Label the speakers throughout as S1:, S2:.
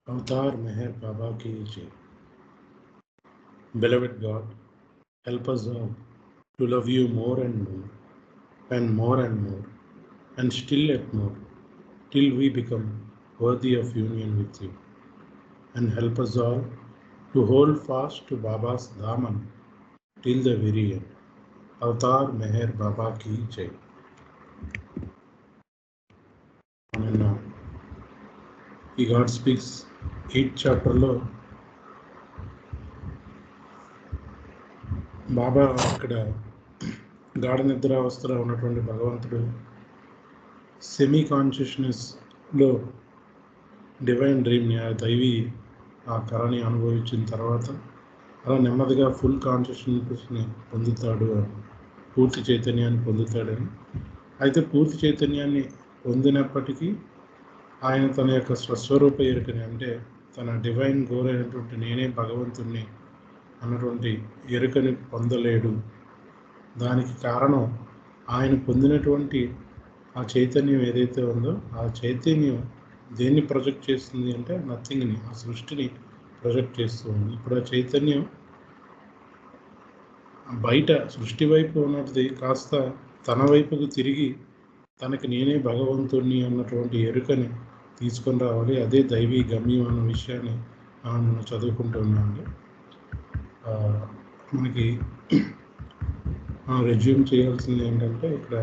S1: Avatar Meher Baba ki Jai. Beloved God, help us all to love you more and more and more, and still yet more, till we become worthy of union with you. And help us all to hold fast to Baba's Daman till the very end. Avatar Meher Baba ki Jai. నిన్న ఈ God speaks 8th చాప్టర్లో బాబా ఇక్కడ గాఢ నిద్రావస్థలో ఉన్నటువంటి భగవంతుడు semi కాన్షియస్నెస్లో divine డ్రీమ్ని, ఆ దైవీ ఆ కళని అనుభవించిన తర్వాత అలా నెమ్మదిగా ఫుల్ కాన్షియస్నెస్ని పొందుతాడు, పూర్తి చైతన్యాన్ని పొందుతాడని. అయితే పూర్తి చైతన్యాన్ని పొందినప్పటికీ ఆయన తన యొక్క స్వస్వరూప ఎరుకని, అంటే తన డివైన్ గోల్ అయినటువంటి నేనే భగవంతుణ్ణి అన్నటువంటి ఎరుకని పొందలేడు. దానికి కారణం ఆయన పొందినటువంటి ఆ చైతన్యం ఏదైతే ఉందో ఆ చైతన్యం దేన్ని ప్రొజెక్ట్ చేస్తుంది అంటే నథింగ్ని, ఆ సృష్టిని ప్రొజెక్ట్ చేస్తూ ఉంది. ఇప్పుడు ఆ చైతన్యం బయట సృష్టి వైపు ఉన్నది కాస్త తన వైపుకు తిరిగి తనకి నేనే భగవంతుణ్ణి అన్నటువంటి ఎరుకని తీసుకొని రావాలి. అదే దైవీ గమ్యం అన్న విషయాన్ని మనం చదువుకుంటూ ఉన్నామండి. మనకి రెజ్యూమ్ చేయాల్సింది ఏంటంటే ఇక్కడ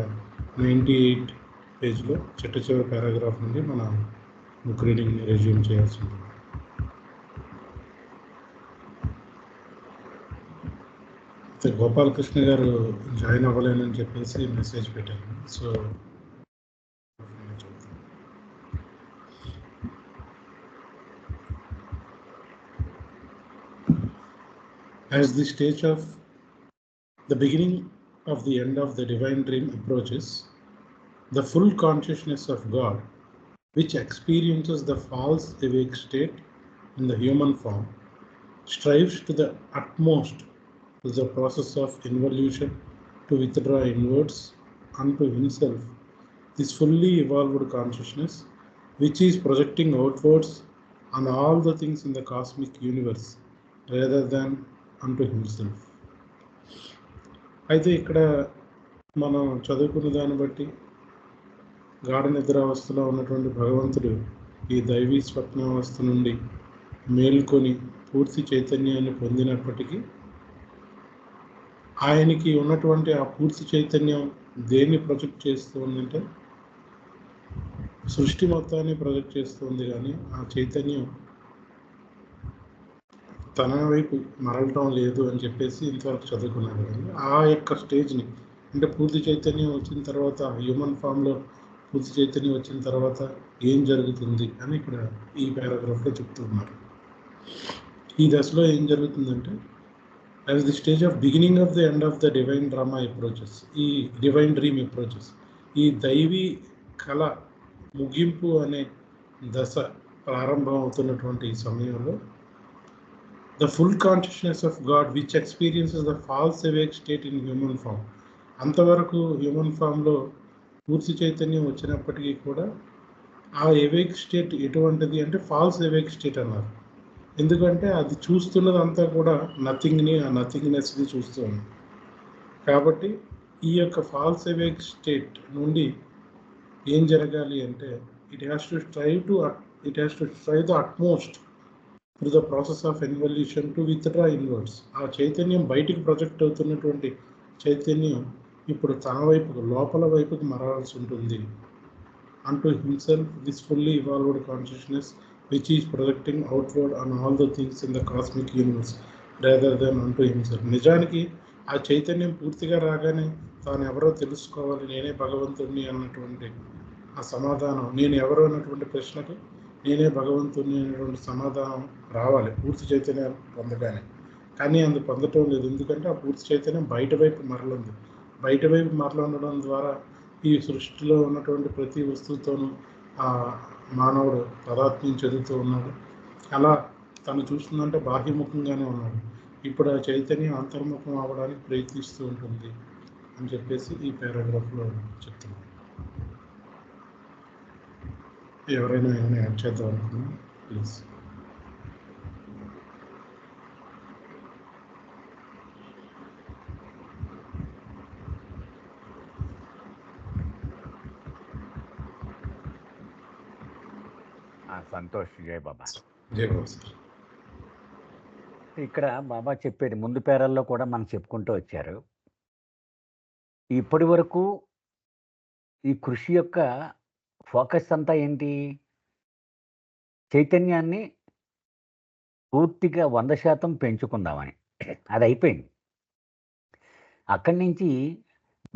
S1: 98 పేజ్లో చిట్ట చివరి పారాగ్రాఫ్ నుండి మన బుక్ రీడింగ్ని రెజ్యూమ్ చేయాల్సి ఉంటుంది. అయితే గోపాలకృష్ణ గారు జాయిన్ అవ్వలేనని చెప్పేసి మెసేజ్ పెట్టారు. So as the stage of the beginning of the end of the divine dream approaches, the full consciousness of God, which experiences the false awake state in the human form, strives to the utmost to the process of involution to withdraw inwards unto himself this fully evolved consciousness, which is projecting outwards on all the things in the cosmic universe rather than unto himself. అయితే ఇక్కడ మనం చదువుకున్న దాన్ని బట్టి గాఢ నిద్రావస్థలో ఉన్నటువంటి భగవంతుడు ఈ దైవీ స్వప్నావస్థ నుండి మేల్కొని పూర్తి చైతన్యాన్ని పొందినప్పటికీ ఆయనకి ఉన్నటువంటి ఆ పూర్తి చైతన్యం దేన్ని ప్రొజెక్ట్ చేస్తుందంటే సృష్టి మొత్తాన్ని ప్రొజెక్ట్ చేస్తుంది, కానీ ఆ చైతన్యం తన వైపు మరలటం లేదు అని చెప్పేసి ఇంతవరకు చదువుకున్నాడు. కానీ ఆ యొక్క స్టేజ్ని, అంటే పూర్తి చైతన్యం వచ్చిన తర్వాత హ్యూమన్ ఫామ్లో పూర్తి చైతన్యం వచ్చిన తర్వాత ఏం జరుగుతుంది అని ఇక్కడ ఈ పారాగ్రాఫ్లో చెప్తున్నారు. ఈ దశలో ఏం జరుగుతుందంటే as the stage of beginning of the end of the divine drama approaches, ఈ divine dream approaches, ఈ దైవీ కళ ముగింపు అనే దశ ప్రారంభం అవుతున్నటువంటి ఈ సమయంలో the full consciousness of God which experiences the false awake state in human form, అంతవరకు హ్యూమన్ ఫామ్లో పూర్తి చైతన్యం వచ్చినప్పటికీ కూడా ఆ అవేక్ స్టేట్ ఎటువంటిది అంటే ఫాల్స్ అవేక్ స్టేట్ అన్నారు. ఎందుకంటే అది చూస్తున్నది అంతా కూడా నథింగ్ని, ఆ నథింగ్నెస్ని చూస్తూ ఉంది. కాబట్టి ఈ యొక్క ఫాల్స్ అవేక్ స్టేట్ నుండి ఏం జరగాలి అంటే it has to strive the utmost through the process of involution to withdraw inwards. ఆ చైతన్యం బయటికి ప్రొజెక్ట్ అవుతున్నటువంటి చైతన్యం ఇప్పుడు తన వైపుకు, లోపల వైపుకు మరాల్సి ఉంటుంది. అంటూ himself this fully evolved consciousness which is projecting outward on all the things in the cosmic universe rather than unto himself. నిజానికి ఆ చైతన్యం పూర్తిగా రాగానే తాను ఎవరో తెలుసుకోవాలి, నేనే భగవంతుడిని అన్నటువంటి ఆ సమాధానం, నేను ఎవరో అన్నటువంటి ప్రశ్నకు నేనే భగవంతుడిని అనేటువంటి సమాధానం రావాలి పూర్తి చైతన్యం పొందగానే. కానీ అది పొందటం లేదు. ఎందుకంటే ఆ పూర్తి చైతన్యం బయట వైపు మరలుంది. బయట వైపు మరలుండడం ద్వారా ఈ సృష్టిలో ఉన్నటువంటి ప్రతి వస్తువుతోనూ మానవుడు పదార్థం చెందుతూ ఉన్నాడు. అలా తను చూస్తుందంటే బాహ్యముఖంగానే ఉన్నాడు. ఇప్పుడు ఆ చైతన్యం అంతర్ముఖం అవ్వడానికి ప్రయత్నిస్తూ ఉంటుంది అని చెప్పేసి ఈ పారాగ్రాఫ్లో చెప్తున్నాను. ఎవరైనా ఏమైనా యాడ్ చేద్దాం అనుకున్నా ప్లీజ్.
S2: సంతోష్. జై బాబా.
S1: జై బాబా సార్.
S2: ఇక్కడ బాబా చెప్పేది ముందు పేరాల్లో కూడా మనం చెప్పుకుంటూ వచ్చారు. ఇప్పటి వరకు ఈ కృషి యొక్క ఫోకస్ అంతా ఏంటి? చైతన్యాన్ని పూర్తిగా 100% పెంచుకుందామని. అది అయిపోయింది. అక్కడి నుంచి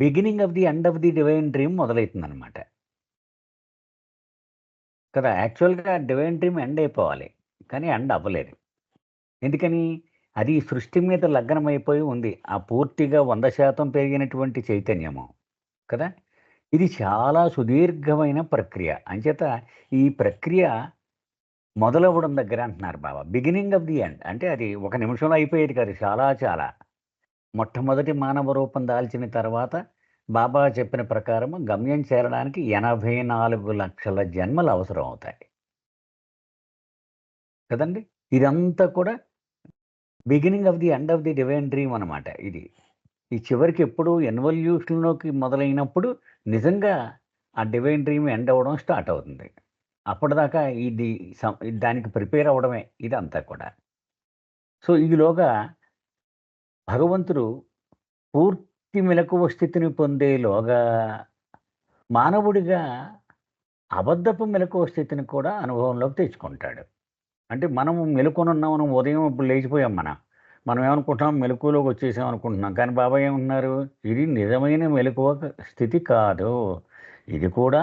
S2: beginning of the end of the divine dream మొదలవుతుందన్నమాట కదా. యాక్చువల్గా డివైన్ డ్రీమ్ ఎండ్ అయిపోవాలి, కానీ ఎండ్ అవ్వలేదు. ఎందుకని? అది సృష్టి మీద లగ్నమైపోయి ఉంది. ఆ పూర్తిగా 100% పెరిగినటువంటి చైతన్యము కదా. ఇది చాలా సుదీర్ఘమైన ప్రక్రియ. అంచేత ఈ ప్రక్రియ మొదలవ్వడం దగ్గర అంటున్నారు బాబా బిగినింగ్ ఆఫ్ ది ఎండ్. అంటే అది ఒక నిమిషంలో అయిపోయేది కాదు, చాలా మొట్టమొదటి మానవ రూపం దాల్చిన తర్వాత బాబా చెప్పిన ప్రకారం గమ్యం చేరడానికి 84 లక్షల జన్మలు అవసరం అవుతాయి కదండి. ఇదంతా కూడా beginning of the end of the divine dream అనమాట. ఇది ఈ చివరికి ఎప్పుడు ఎన్వల్యూషన్లోకి మొదలైనప్పుడు నిజంగా ఆ డివైన్ డ్రీమ్ ఎండ్ అవ్వడం స్టార్ట్ అవుతుంది. అప్పటిదాకా ఇది దానికి ప్రిపేర్ అవ్వడమే ఇదంతా కూడా. సో ఈలోగా భగవంతుడు పూర్తి మెలకువ స్థితిని పొందేలోగా మానవుడిగా అబద్ధపు మెలకువ స్థితిని కూడా అనుభవంలోకి తెచ్చుకుంటాడు. అంటే మనము మెలుకొని ఉన్నాం, మనం ఉదయం ఇప్పుడు లేచిపోయాం, మనం ఏమనుకుంటున్నాం, మెలకువలోకి వచ్చేసాం అనుకుంటున్నాం. కానీ బాబా ఏమంటున్నారు, ఇది నిజమైన మెలకువ స్థితి కాదు, ఇది కూడా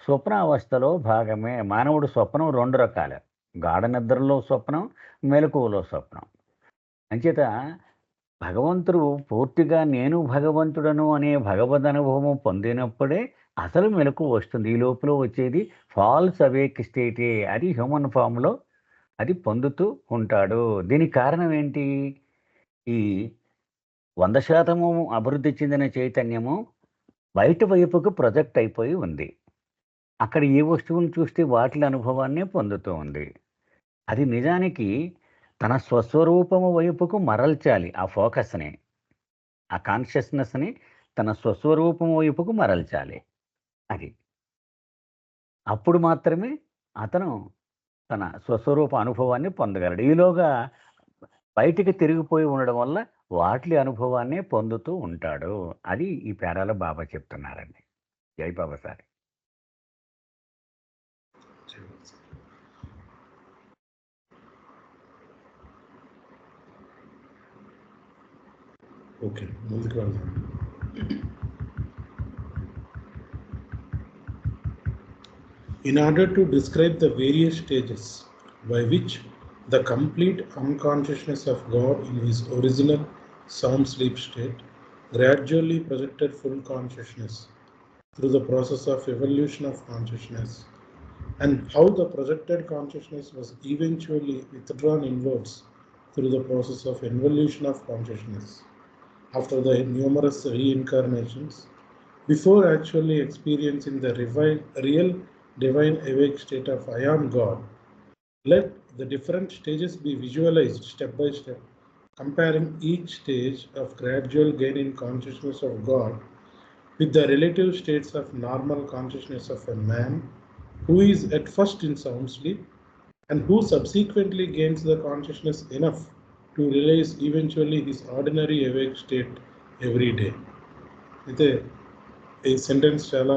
S2: స్వప్నావస్థలో భాగమే. మానవుడు స్వప్నం 2 రకాలు, గాఢ నిద్రలో స్వప్నం, మెలకువలో స్వప్నం. అంచేత భగవంతుడు పూర్తిగా నేను భగవంతుడను అనే భగవద్ అనుభవం పొందినప్పుడే అసలు మెలకు వస్తుంది. ఈ లోపల వచ్చేది ఫాల్స్ అవేక్ స్టేటే. అది హ్యూమన్ ఫామ్లో అది పొందుతూ ఉంటాడు. దీనికి కారణం ఏంటి? ఈ 100% అభివృద్ధి చెందిన చైతన్యము బయట వైపుకు ప్రొజెక్ట్ అయిపోయి ఉంది. అక్కడ ఏ వస్తువును చూస్తే వాటి అనుభవాన్నే పొందుతూ ఉంది. అది నిజానికి తన స్వస్వరూపము వైపుకు మరల్చాలి. ఆ ఫోకస్ని, ఆ కాన్షియస్నెస్ని తన స్వస్వరూపం వైపుకు మరల్చాలి. అది అప్పుడు మాత్రమే అతను తన స్వస్వరూప అనుభవాన్ని పొందగలడు. ఈలోగా బయటికి తిరిగిపోయి ఉండడం వల్ల వాటి అనుభవాన్నే పొందుతూ ఉంటాడు. అది ఈ పేరాలో బాబా చెప్తున్నారండి. జై బాబా సార్.
S1: ఓకే, ముందుకు వెళ్దాం. In order to describe the various stages by which the complete unconsciousness of God in his original sound sleep state gradually projected full consciousness through the process of evolution of consciousness, and how the projected consciousness was eventually withdrawn inwards through the process of involution of consciousness after the numerous reincarnations, before actually experiencing the real divine awake state of I am God, let the different stages be visualized step by step, comparing each stage of gradual gain in consciousness of God with the relative states of normal consciousness of a man who is at first in sound sleep and who subsequently gains the consciousness enough to realize eventually his ordinary awake state every day. అయితే ఈ sentence చాలా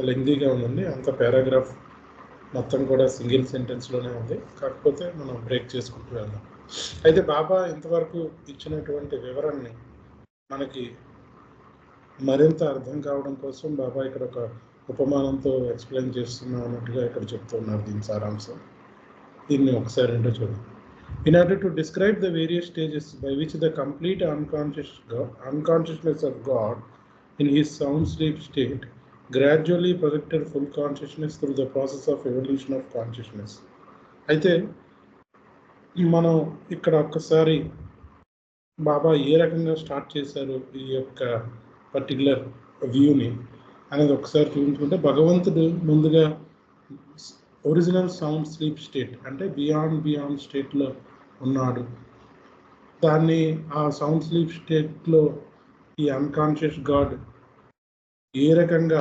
S1: లెంగ్తీగా ఉందండి. అంత paragraph మొత్తం కూడా single సెంటెన్స్లోనే ఉంది. కాకపోతే మనం బ్రేక్ చేసుకుంటూ వెళ్దాం. అయితే బాబా ఇంతవరకు ఇచ్చినటువంటి వివరణని మనకి మరింత అర్థం కావడం కోసం బాబా ఇక్కడ ఒక ఉపమానంతో ఎక్స్ప్లెయిన్ చేస్తున్నా అన్నట్టుగా ఇక్కడ చెప్తున్నారు దీని సారాంశం. దీన్ని ఒకసారి ఏంటో చూద్దాం. In order to describe the various stages by which the complete unconsciousness of God in his sound sleep state gradually projected full consciousness through the process of evolution of consciousness. అయితే మనం ఇక్కడ ఒక్కసారి బాబా ఏ రకంగా స్టార్ట్ చేశారు ఈ యొక్క particular వ్యూని అనేది ఒకసారి చూపించుకుంటే, భగవంతుడు ముందుగా ఒరిజినల్ సౌండ్ స్లీప్ స్టేట్ అంటే బియాండ్ స్టేట్లో ఉన్నాడు. దాన్ని ఆ సౌండ్ స్లీప్ స్టేట్లో ఈ అన్కాన్షియస్ గాడ్ ఏ రకంగా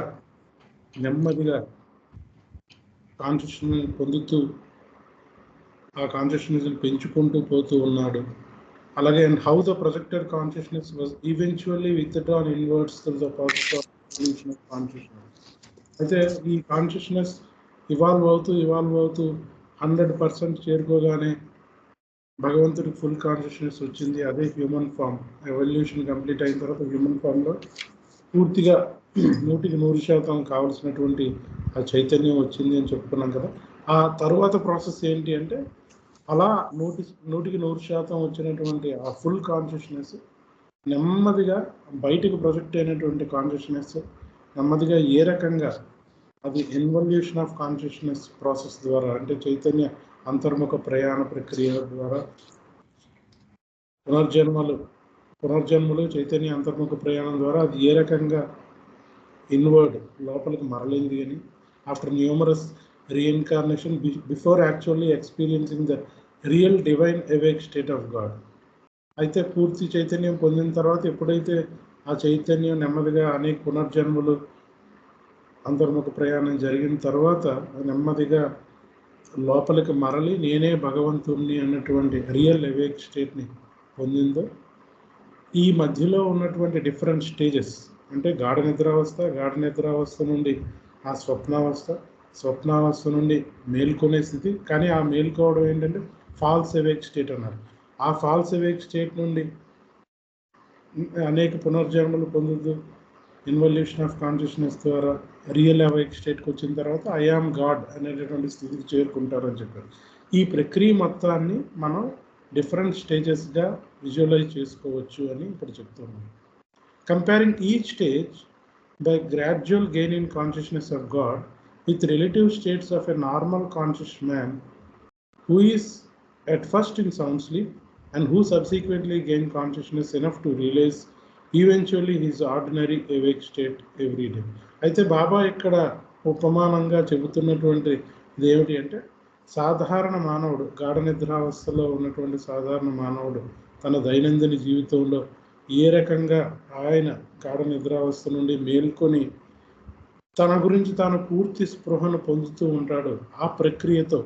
S1: నెమ్మదిగా కాన్షియస్ని పొందుతూ ఆ కాన్షియస్నెస్ని పెంచుకుంటూ పోతూ ఉన్నాడు. అలాగే and how the projected consciousness was eventually withdrawn inwards through the process of evolution of consciousness. అయితే ఈ కాన్షియస్నెస్ ఇవాల్వ్ అవుతూ 100% చేరుకోగానే భగవంతుడికి ఫుల్ కాన్షియస్నెస్ వచ్చింది. అదే హ్యూమన్ ఫామ్. ఎవల్యూషన్ కంప్లీట్ అయిన తర్వాత హ్యూమన్ ఫామ్లో పూర్తిగా 100% కావాల్సినటువంటి ఆ చైతన్యం వచ్చింది అని చెప్పుకున్నాం కదా. ఆ తరువాత ప్రాసెస్ ఏంటి అంటే అలా 100% వచ్చినటువంటి ఆ ఫుల్ కాన్షియస్నెస్ నెమ్మదిగా బయటకు ప్రొజెక్ట్ అయినటువంటి కాన్షియస్నెస్ నెమ్మదిగా ఏ రకంగా అది ఇన్వల్యూషన్ ఆఫ్ కాన్షియస్నెస్ ప్రాసెస్ ద్వారా అంటే చైతన్య అంతర్ముఖ ప్రయాణ ప్రక్రియ ద్వారా పునర్జన్మలు చైతన్య అంతర్ముఖ ప్రయాణం ద్వారా అది ఏ రకంగా ఇన్వర్డ్ లోపలికి మరలింది అని after numerous reincarnation before actually experiencing the real divine awake state of God. అయితే పూర్తి చైతన్యం పొందిన తర్వాత ఎప్పుడైతే ఆ చైతన్యం నెమ్మదిగా అనేక పునర్జన్మలు అంతర్ముఖ ప్రయాణం జరిగిన తర్వాత నెమ్మదిగా లోపలికి మరలి నేనే భగవంతుణ్ణి అన్నటువంటి రియల్ అవేక్ స్టేట్ని పొందిందో ఈ మధ్యలో ఉన్నటువంటి డిఫరెంట్ స్టేజెస్ అంటే గాఢ నిద్రావస్థ నుండి ఆ స్వప్నావస్థ నుండి మేల్కొనే స్థితి. కానీ ఆ మేల్కోవడం ఏంటంటే ఫాల్స్ అవేక్ స్టేట్ అన్నారు. ఆ ఫాల్స్ అవేక్ స్టేట్ నుండి అనేక పునర్జన్మలు పొందుతూ ఇన్వల్యూషన్ ఆఫ్ కాన్షియస్నెస్ ద్వారా రియల్ అవేక్ స్టేట్కి వచ్చిన తర్వాత ఐ యామ్ గాడ్ అనేటటువంటి స్థితికి చేరుకుంటారని చెప్పారు. ఈ ప్రక్రియ మొత్తాన్ని మనం డిఫరెంట్ స్టేజెస్గా విజువలైజ్ చేసుకోవచ్చు అని ఇప్పుడు చెప్తున్నాం. Comparing each stage by gradual gain in consciousness of God with relative states of a normal conscious man who is at first in sound sleep and who subsequently gain consciousness enough to realize eventually his ordinary awake state every day. అయితే బాబా ఇక్కడ ఉపమానంగా చెబుతున్నటువంటి ఏమిటి అంటే సాధారణ మానవుడు గాఢ నిద్రావస్థలో ఉన్నటువంటి సాధారణ మానవుడు తన దైనందిన జీవితంలో ఏ రకంగా ఆయన గాఢ నిద్రావస్థ నుండి మేల్కొని తన గురించి తాను పూర్తి స్పృహను పొందుతూ ఉంటాడు. ఆ ప్రక్రియతో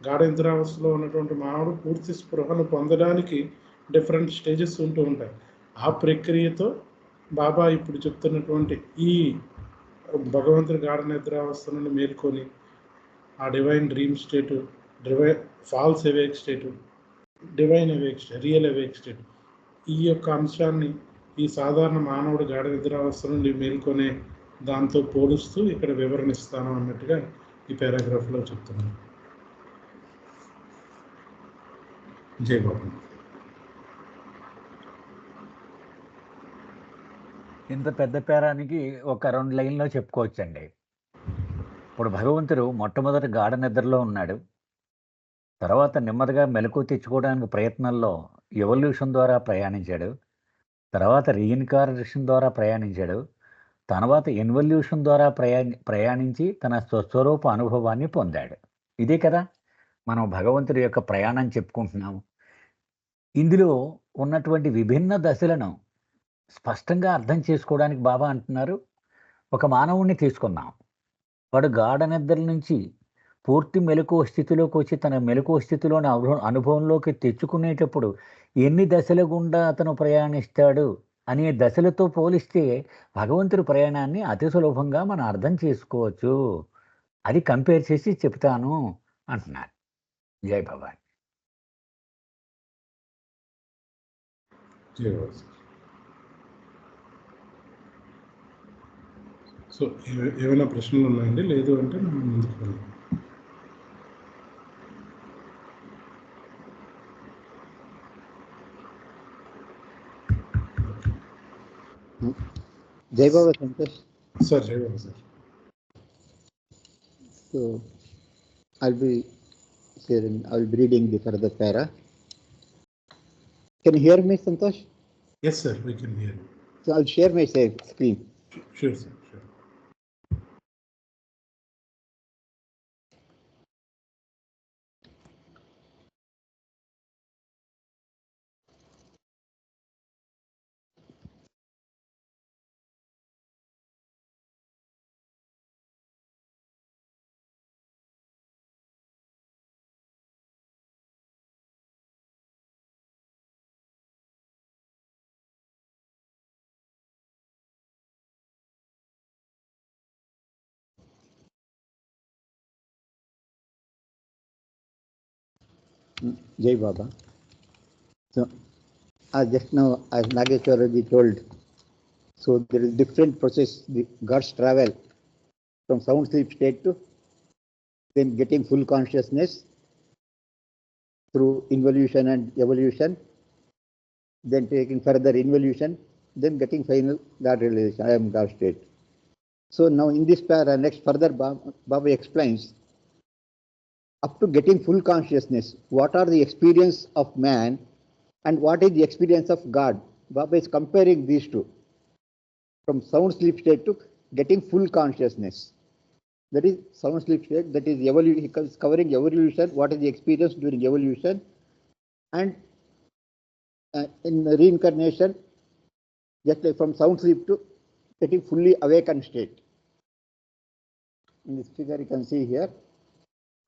S1: గాఢ నిద్రావస్థలో ఉన్నటువంటి మానవుడు పూర్తి స్పృహను పొందడానికి డిఫరెంట్ స్టేజెస్ ఉంటూ ఉంటాయి. ఆ ప్రక్రియతో బాబా ఇప్పుడు చెప్తున్నటువంటి ఈ భగవంతుడి గాఢ నిద్రావస్థ నుండి మేల్కొని ఆ divine dream state, false awake state, divine awake state, real awake state, ఈ యొక్క అంశాన్ని ఈ సాధారణ మానవుడు గాఢ నిద్రావస్థ నుండి మేల్కొనే దాంతో పోలుస్తూ ఇక్కడ వివరణిస్తాను అన్నట్టుగా ఈ పారాగ్రాఫ్లో చెప్తున్నాను. జై బాబు.
S2: ఇంత పెద్ద పేరానికి ఒక 2 లైన్లో చెప్పుకోవచ్చండి. ఇప్పుడు భగవంతుడు మొట్టమొదటి గాఢ నిద్రలో ఉన్నాడు. తర్వాత నెమ్మదిగా మెలకువ తెచ్చుకోవడానికి ప్రయత్నంలో ఎవల్యూషన్ ద్వారా ప్రయాణించాడు. తర్వాత రీఇన్కార్నేషన్ ద్వారా ప్రయాణించాడు. తర్వాత ఇన్వల్యూషన్ ద్వారా ప్రయాణించి తన స్వస్వరూప అనుభవాన్ని పొందాడు. ఇదే కదా మనం భగవంతుడి యొక్క ప్రయాణం చెప్పుకుంటున్నాము. ఇందులో ఉన్నటువంటి విభిన్న దశలను స్పష్టంగా అర్థం చేసుకోవడానికి బాబా అంటున్నారు, ఒక మానవుణ్ణి తీసుకున్నాం. వాడు గాఢ నిద్ర నుంచి పూర్తి మెలకువ స్థితిలోకి వచ్చి తన మెలకువ స్థితిలోని అనుభవంలోకి తెచ్చుకునేటప్పుడు ఎన్ని దశల గుండా అతను ప్రయాణిస్తాడు అనే దశలతో పోలిస్తే భగవంతుడి ప్రయాణాన్ని అతి సులభంగా మనం అర్థం చేసుకోవచ్చు. అది కంపేర్ చేసి చెప్తాను అంటున్నారు. జై భవాన్.
S1: సో ఏమైనా ప్రశ్నలు ఉన్నాయండి? లేదు అంటే మనం ముందుకు వెళ్దాం.
S3: Jai Baba Santosh.
S1: Sir, Jai Baba, sir.
S3: So I'll be reading the further para. Can you hear me, Santosh?
S1: Yes, sir, we can hear you.
S3: So I'll share my screen.
S1: Sure, sir.
S3: Jai Baba. So, just now, as Nageshwaraji told, so there is different process. The gods travel from sound sleep state to then getting full consciousness through involution and evolution, then taking further involution, then getting final God realization. I am God state. So now in this para, next further Baba explains up to getting full consciousness, what are the experience of man and what is the experience of God. Baba is comparing these two from sound sleep state to getting full consciousness. That is sound sleep state, that is evolution, he is covering evolution, what is the experience during evolution, and in reincarnation, just like from sound sleep to getting fully awakened state. In this figure you can see here,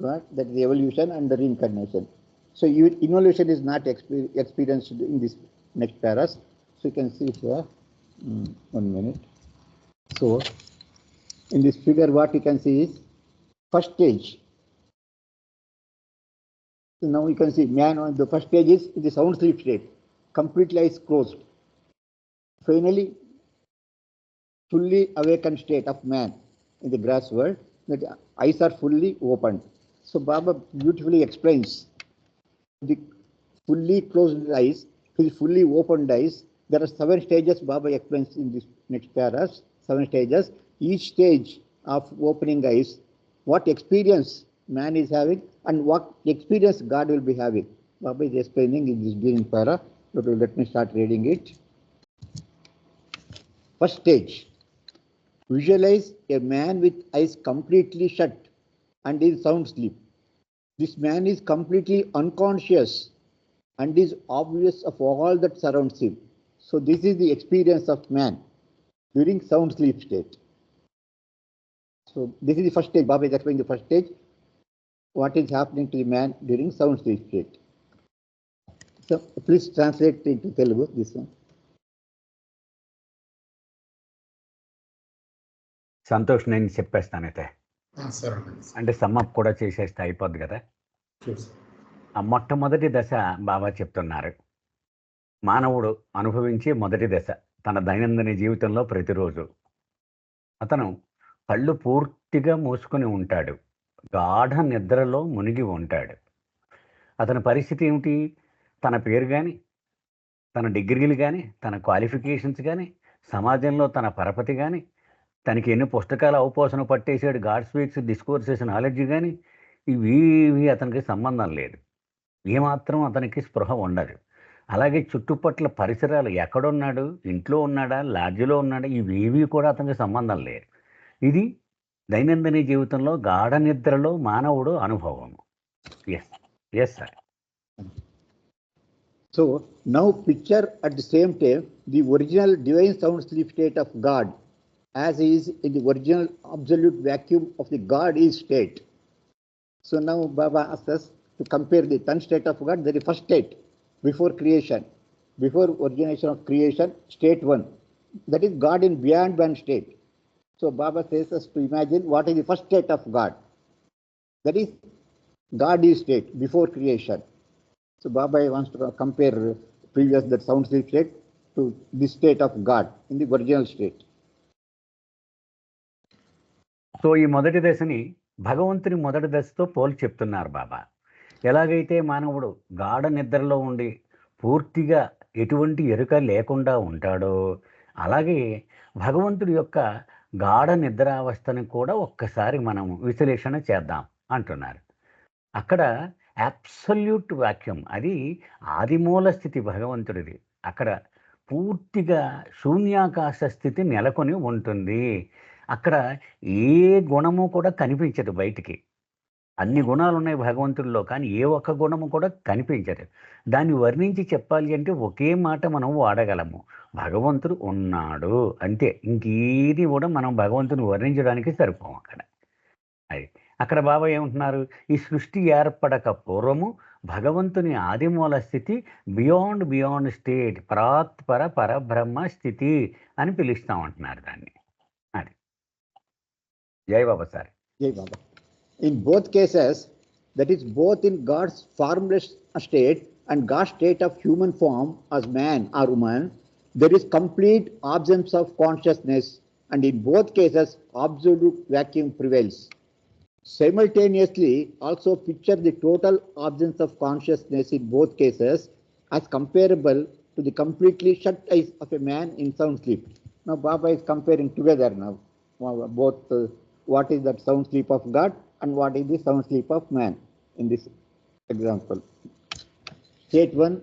S3: right, that is the evolution and the reincarnation. So evolution is not experienced in this next paras. So you can see here, 1 minute. So in this figure what you can see is first stage. So now you can see man on the first stage is the sound sleep state, completely eyes closed. Finally, fully awakened state of man in the grass world, that eyes are fully opened. So Baba beautifully explains the fully closed eyes to the fully opened eyes. There are 7 stages Baba explains in this next paras, 7 stages. Each stage of opening eyes, what experience man is having and what experience God will be having. Baba is explaining in this beginning para. Let me start reading it. First stage. Visualize a man with eyes completely shut and in sound sleep. This man is completely unconscious and is oblivious of all that surrounds him. So this is the experience of man during sound sleep state. So this is the first stage. Baba is explaining the first stage, what is happening to the man during sound sleep state. So please translate into Telugu this one.
S2: Santosh, నేను చెప్పేస్తానైతే.
S1: సరే
S2: అంటే sum up కూడా చేసేస్తే అయిపోద్ది కదా. ఆ మొట్టమొదటి దశ బాబా చెప్తున్నారు. మానవుడు అనుభవించే మొదటి దశ తన దైనందిన జీవితంలో ప్రతిరోజు అతను కళ్ళు పూర్తిగా మూసుకొని ఉంటాడు, గాఢ నిద్రలో మునిగి ఉంటాడు. అతని పరిస్థితి ఏమిటి? తన పేరు కానీ, తన డిగ్రీలు కానీ, తన క్వాలిఫికేషన్స్ కానీ, సమాజంలో తన పరపతి కానీ, తనకి ఎన్ని పుస్తకాలు అవపోసన పట్టేశాడు, గాడ్ స్పీక్స్, డిస్కోర్సెస్, నాలెడ్జ్ కానీ, ఇవి అతనికి సంబంధం లేదు. ఏమాత్రం అతనికి స్పృహ ఉండదు. అలాగే చుట్టుపట్ల పరిసరాలు, ఎక్కడున్నాడు, ఇంట్లో ఉన్నాడా, లాడ్జిలో ఉన్నాడా, ఇవేవి కూడా అతనికి సంబంధం లేదు. ఇది దైనందిన జీవితంలో గాఢ నిద్రలో మానవుడు అనుభవం. Yes sir.
S3: So now picture at the same time the original divine sound sleep state of God as is in the original absolute vacuum of the God is state. So now Baba asks us to compare the 10 state of God, the first state before creation, before origination of creation, state 1. That is God in beyond one state. So Baba says us to imagine what is the first state of God. That is God is state before creation. So Baba wants to compare previous that sound sleep state to this state of God in the original state.
S2: So ఈ మొదటి దశని భగవంతుని మొదటి దశతో పోల్చి చెప్తున్నారు బాబా. ఎలాగైతే మానవుడు గాఢ నిద్రలో ఉండి పూర్తిగా ఎటువంటి ఎరుక లేకుండా ఉంటాడో, అలాగే భగవంతుడి యొక్క గాఢ నిద్రావస్థను కూడా ఒక్కసారి మనం విశ్లేషణ చేద్దాం అంటున్నారు. అక్కడ అబ్సల్యూట్ వాక్యం, అది ఆదిమూల స్థితి భగవంతుడిది. అక్కడ పూర్తిగా శూన్యాకాశ స్థితి నెలకొని ఉంటుంది. అక్కడ ఏ గుణము కూడా కనిపించదు బయటికి. అన్ని గుణాలు ఉన్నాయి భగవంతుడిలో, కానీ ఏ ఒక్క గుణము కూడా కనిపించదు. దాన్ని వర్ణించి చెప్పాలి అంటే ఒకే మాట మనం వాడగలము, భగవంతుడు ఉన్నాడు అంతే. ఇంకేది కూడా మనం భగవంతుని వర్ణించడానికి సరిపోం అక్కడ. అది అక్కడ బాబా ఏమంటున్నారు? ఈ సృష్టి ఏర్పడక పూర్వము భగవంతుని ఆదిమూల స్థితి బియాండ్ స్టేట్, పరాత్పర పరబ్రహ్మ స్థితి అని పిలుస్తామంటున్నారు దాన్ని. అది జై బాబా sir.
S3: Jai Baba. In both cases, that is both in God's formless state and God's state of human form as man or woman, there is complete absence of consciousness, and in both cases, absolute vacuum prevails. Simultaneously, also picture the total absence of consciousness in both cases as comparable to the completely shut eyes of a man in sound sleep. Now, Baba is comparing together now both what is that sound sleep of God and what is the sound sleep of man in this example. State 1,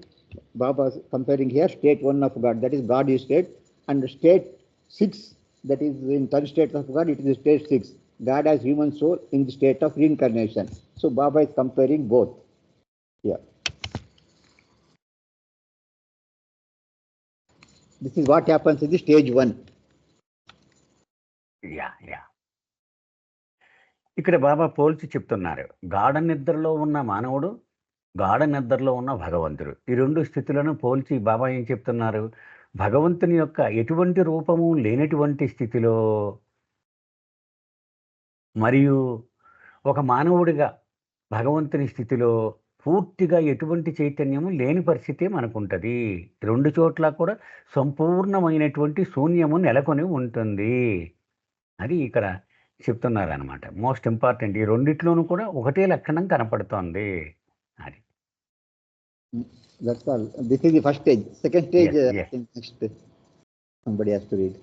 S3: Baba is comparing here state 1 of God, that is God is state, and state 6, that is in third state of God, it is state 6, God as human soul in the state of reincarnation. So Baba is comparing both. Yeah. This is what happens in the stage 1.
S2: Yeah ఇక్కడ బాబా పోల్చి చెప్తున్నారు. గాఢ నిద్రలో ఉన్న మానవుడు, గాఢ నిద్రలో ఉన్న భగవంతుడు, ఈ రెండు స్థితులను పోల్చి బాబా ఏం చెప్తున్నారు? భగవంతుని యొక్క ఎటువంటి రూపము లేనటువంటి స్థితిలో మరియు ఒక మానవుడిగా భగవంతుని స్థితిలో పూర్తిగా ఎటువంటి చైతన్యము లేని పరిస్థితి మనకుంటుంది. రెండు చోట్ల కూడా సంపూర్ణమైనటువంటి శూన్యము నెలకొని ఉంటుంది. అది ఇక్కడ చెప్తున్నారనమాట. మోస్ట్ ఇంపార్టెంట్, ఈ రెండిట్లోనూ కూడా ఒకటే లక్షణం కనపడుతోంది. అది
S3: That's all. This is the first stage. Second stage,
S2: Yes.
S3: next somebody has to read.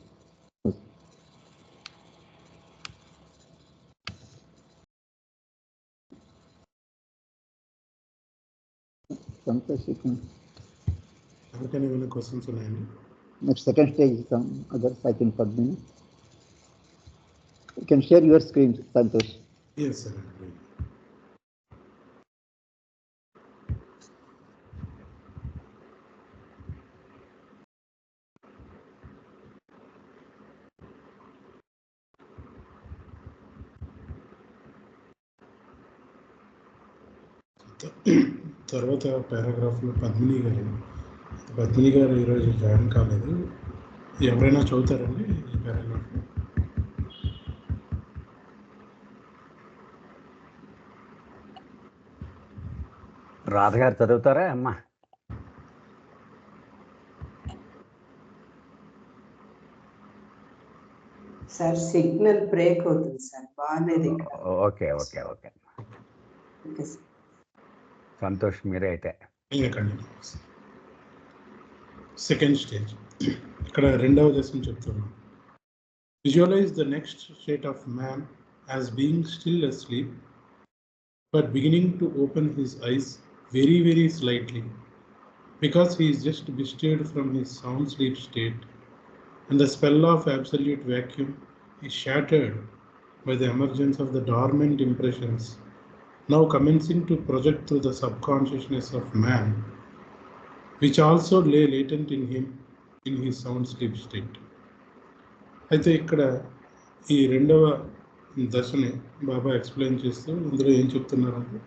S1: ఎవరికైనా ఏమైనా క్వశ్చన్స్ ఉన్నాయండి?
S3: Next second stage, some others I think for me. You can share your screen, Santosh.
S1: Yes, sir. తర్వాత పారాగ్రాఫ్లో పద్మిని గారు ఈరోజు join కాలేదు. ఎవరైనా చదువుతారండి ఈ paragraph?
S2: రాధగారు చదువుతారా అమ్మా?
S4: సార్ సిగ్నల్ బ్రేక్ అవుతుంది సార్, బాగాలేదు ఇక్కడ.
S2: ఓకే ఓకే ఓకే సంతోష్, మీరే అయితే.
S1: సెకండ్ స్టేజ్, ఇక్కడ రెండవ దశను చెప్తున్నాం. Visualize the next state of man as being still asleep but beginning to open his eyes very, very slightly, because he is just bestirred from his sound sleep state, and the spell of absolute vacuum is shattered by the emergence of the dormant impressions now commencing to project through the subconsciousness of man, which also lay latent in him in his sound sleep state. అయితే ఇక్కడ ఈ రెండవ దశని బాబా explain చేస్తూ ఇందులో ఏం చెప్తున్నారంటే,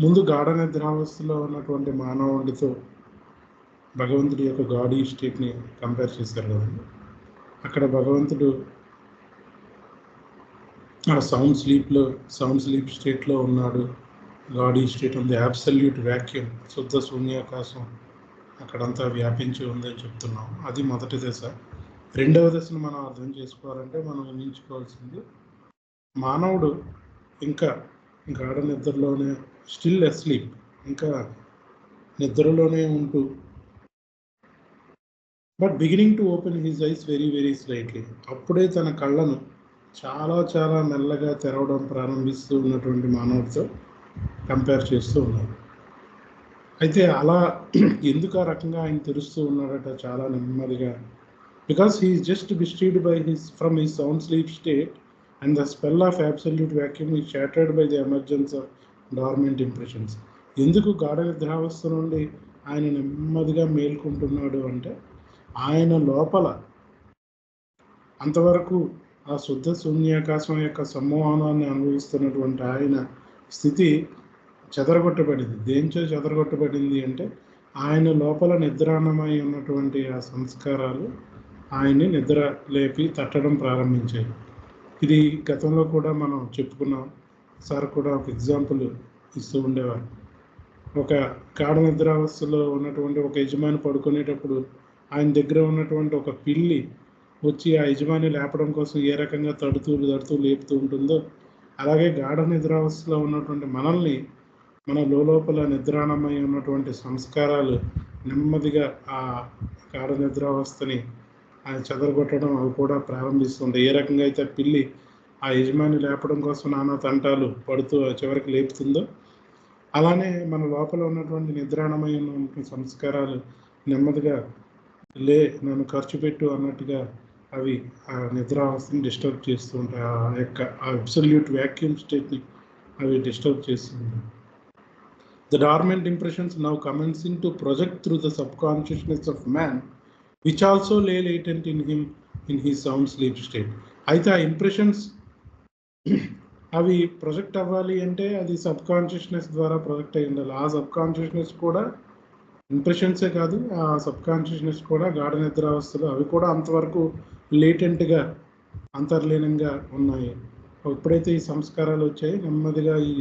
S1: ముందు గాఢ నిద్రావస్థలో ఉన్నటువంటి మానవుడితో భగవంతుడి యొక్క గాడీ స్టేట్ని కంపేర్ చేశారు కదండి. అక్కడ భగవంతుడు ఆ సౌండ్ స్లీప్ స్టేట్లో ఉన్నాడు. గాడీ స్టేట్ ఉంది, అబ్సల్యూట్ వ్యాక్యూమ్, శుద్ధ శూన్యాకాశం అక్కడంతా వ్యాపించి ఉందని చెప్తున్నాం. అది మొదటి దశ. రెండవ దశను మనం అర్థం చేసుకోవాలంటే మనం ఊహించుకోవాల్సింది, మానవుడు ఇంకా గాఢ నిద్రలోనే స్టిల్ అస్లీప్, ఇంకా నిద్రలోనే ఉంటూ but beginning to open his eyes very very slightly, అప్పుడే తన కళ్ళను చాలా చాలా మెల్లగా తెరవడం ప్రారంభిస్తూ ఉన్నటువంటి మానవుడితో కంపేర్ చేస్తూ ఉన్నాడు. అయితే అలా ఎందుకు ఆ రకంగా ఆయన తెరుస్తూ ఉన్నాడట చాలా నెమ్మదిగా? Because he is just bestirred from his sound sleep state, and the spell of absolute vacuum is shattered by the emergence of dormant impressions. ఎందుకు గాఢ నిద్రావస్థ నుండి ఆయన నెమ్మదిగా మేల్కొంటున్నాడు అంటే, ఆయన లోపల అంతవరకు ఆ శుద్ధ శూన్యాకాశం యొక్క సమ్మోహనాన్ని అనుభవిస్తున్నటువంటి ఆయన స్థితి చెదరగొట్టబడింది. దేంచో చెదరగొట్టబడింది అంటే, ఆయన లోపల నిద్రాన్నమై ఉన్నటువంటి ఆ సంస్కారాలు ఆయన్ని నిద్ర లేపి తట్టడం ప్రారంభించాయి. ఇది గతంలో కూడా మనం చెప్పుకున్నాం. సార్ కూడా ఒక ఎగ్జాంపుల్ ఇస్తూ ఉండేవారు. ఒక గాఢ నిద్రావస్థలో ఉన్నటువంటి ఒక యజమాని పడుకునేటప్పుడు ఆయన దగ్గర ఉన్నటువంటి ఒక పిల్లి వచ్చి ఆ యజమాని లేపడం కోసం ఏ రకంగా తడుతూ లేపుతూ ఉంటుందో, అలాగే గాఢ నిద్రావస్థలో ఉన్నటువంటి మనల్ని మన లోపల నిద్రాణమై ఉన్నటువంటి సంస్కారాలు నెమ్మదిగా ఆ గాఢ నిద్రావస్థని చెదరగొట్టడం అవి కూడా ప్రారంభిస్తుంది. ఏ రకంగా అయితే పిల్లి ఆ యజమాని లేపడం కోసం నానా తంటాలు పడుతూ చివరికి లేపుతుందో, అలానే మన లోపల ఉన్నటువంటి నిద్రాణమై ఉన్న సంస్కారాలు నెమ్మదిగా నన్ను ఖర్చు పెట్టు అన్నట్టుగా అవి ఆ నిద్రావస్థని డిస్టర్బ్ చేస్తూ ఉంటాయి. ఆ యొక్క అబ్సల్యూట్ వ్యాక్యూమ్ స్టేట్ని అవి డిస్టర్బ్ చేస్తూ ఉంటాయి. The dormant impressions now commencing to project through the subconsciousness of man, which also lay latent in him in his sound sleep state. అయితే ఆ ఇంప్రెషన్స్ అవి ప్రొజెక్ట్ అవ్వాలి అంటే అది సబ్ కాన్షియస్నెస్ ద్వారా ప్రొజెక్ట్ అయ్యి ఉండాలి. ఆ సబ్ కాన్షియస్నెస్ కూడా ఇంప్రెషన్సే కాదు, ఆ సబ్ కాన్షియస్నెస్ కూడా గాఢ నిద్రావస్థలు అవి కూడా అంతవరకు లేటెంట్గా అంతర్లీనంగా ఉన్నాయి. ఎప్పుడైతే ఈ సంస్కారాలు వచ్చాయి, నెమ్మదిగా ఈ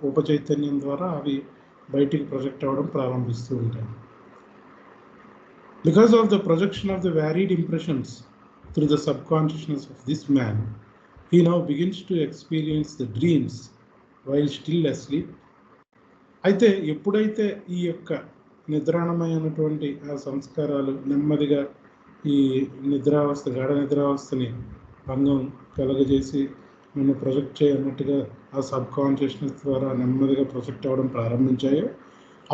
S1: ఉపచైతన్యం ద్వారా అవి బయటికి ప్రొజెక్ట్ అవ్వడం ప్రారంభిస్తూ ఉంటాయి. Because of the projection of the varied impressions through the sub consciousness of this man, he now begins to experience the dreams while still asleep. అయితే ఎప్పుడైతే ఈ యొక్క నిద్రాణమైనటువంటి ఆ సంస్కారాలు నెమ్మదిగా ఈ నిద్రావస్థ గాఢ నిద్రావస్థని భంగం కలుగజేసి నన్ను ప్రొజెక్ట్ చేయన్నట్టుగా ఆ సబ్ కాన్షియస్నెస్ ద్వారా నెమ్మదిగా ప్రొజెక్ట్ అవ్వడం ప్రారంభించాయో,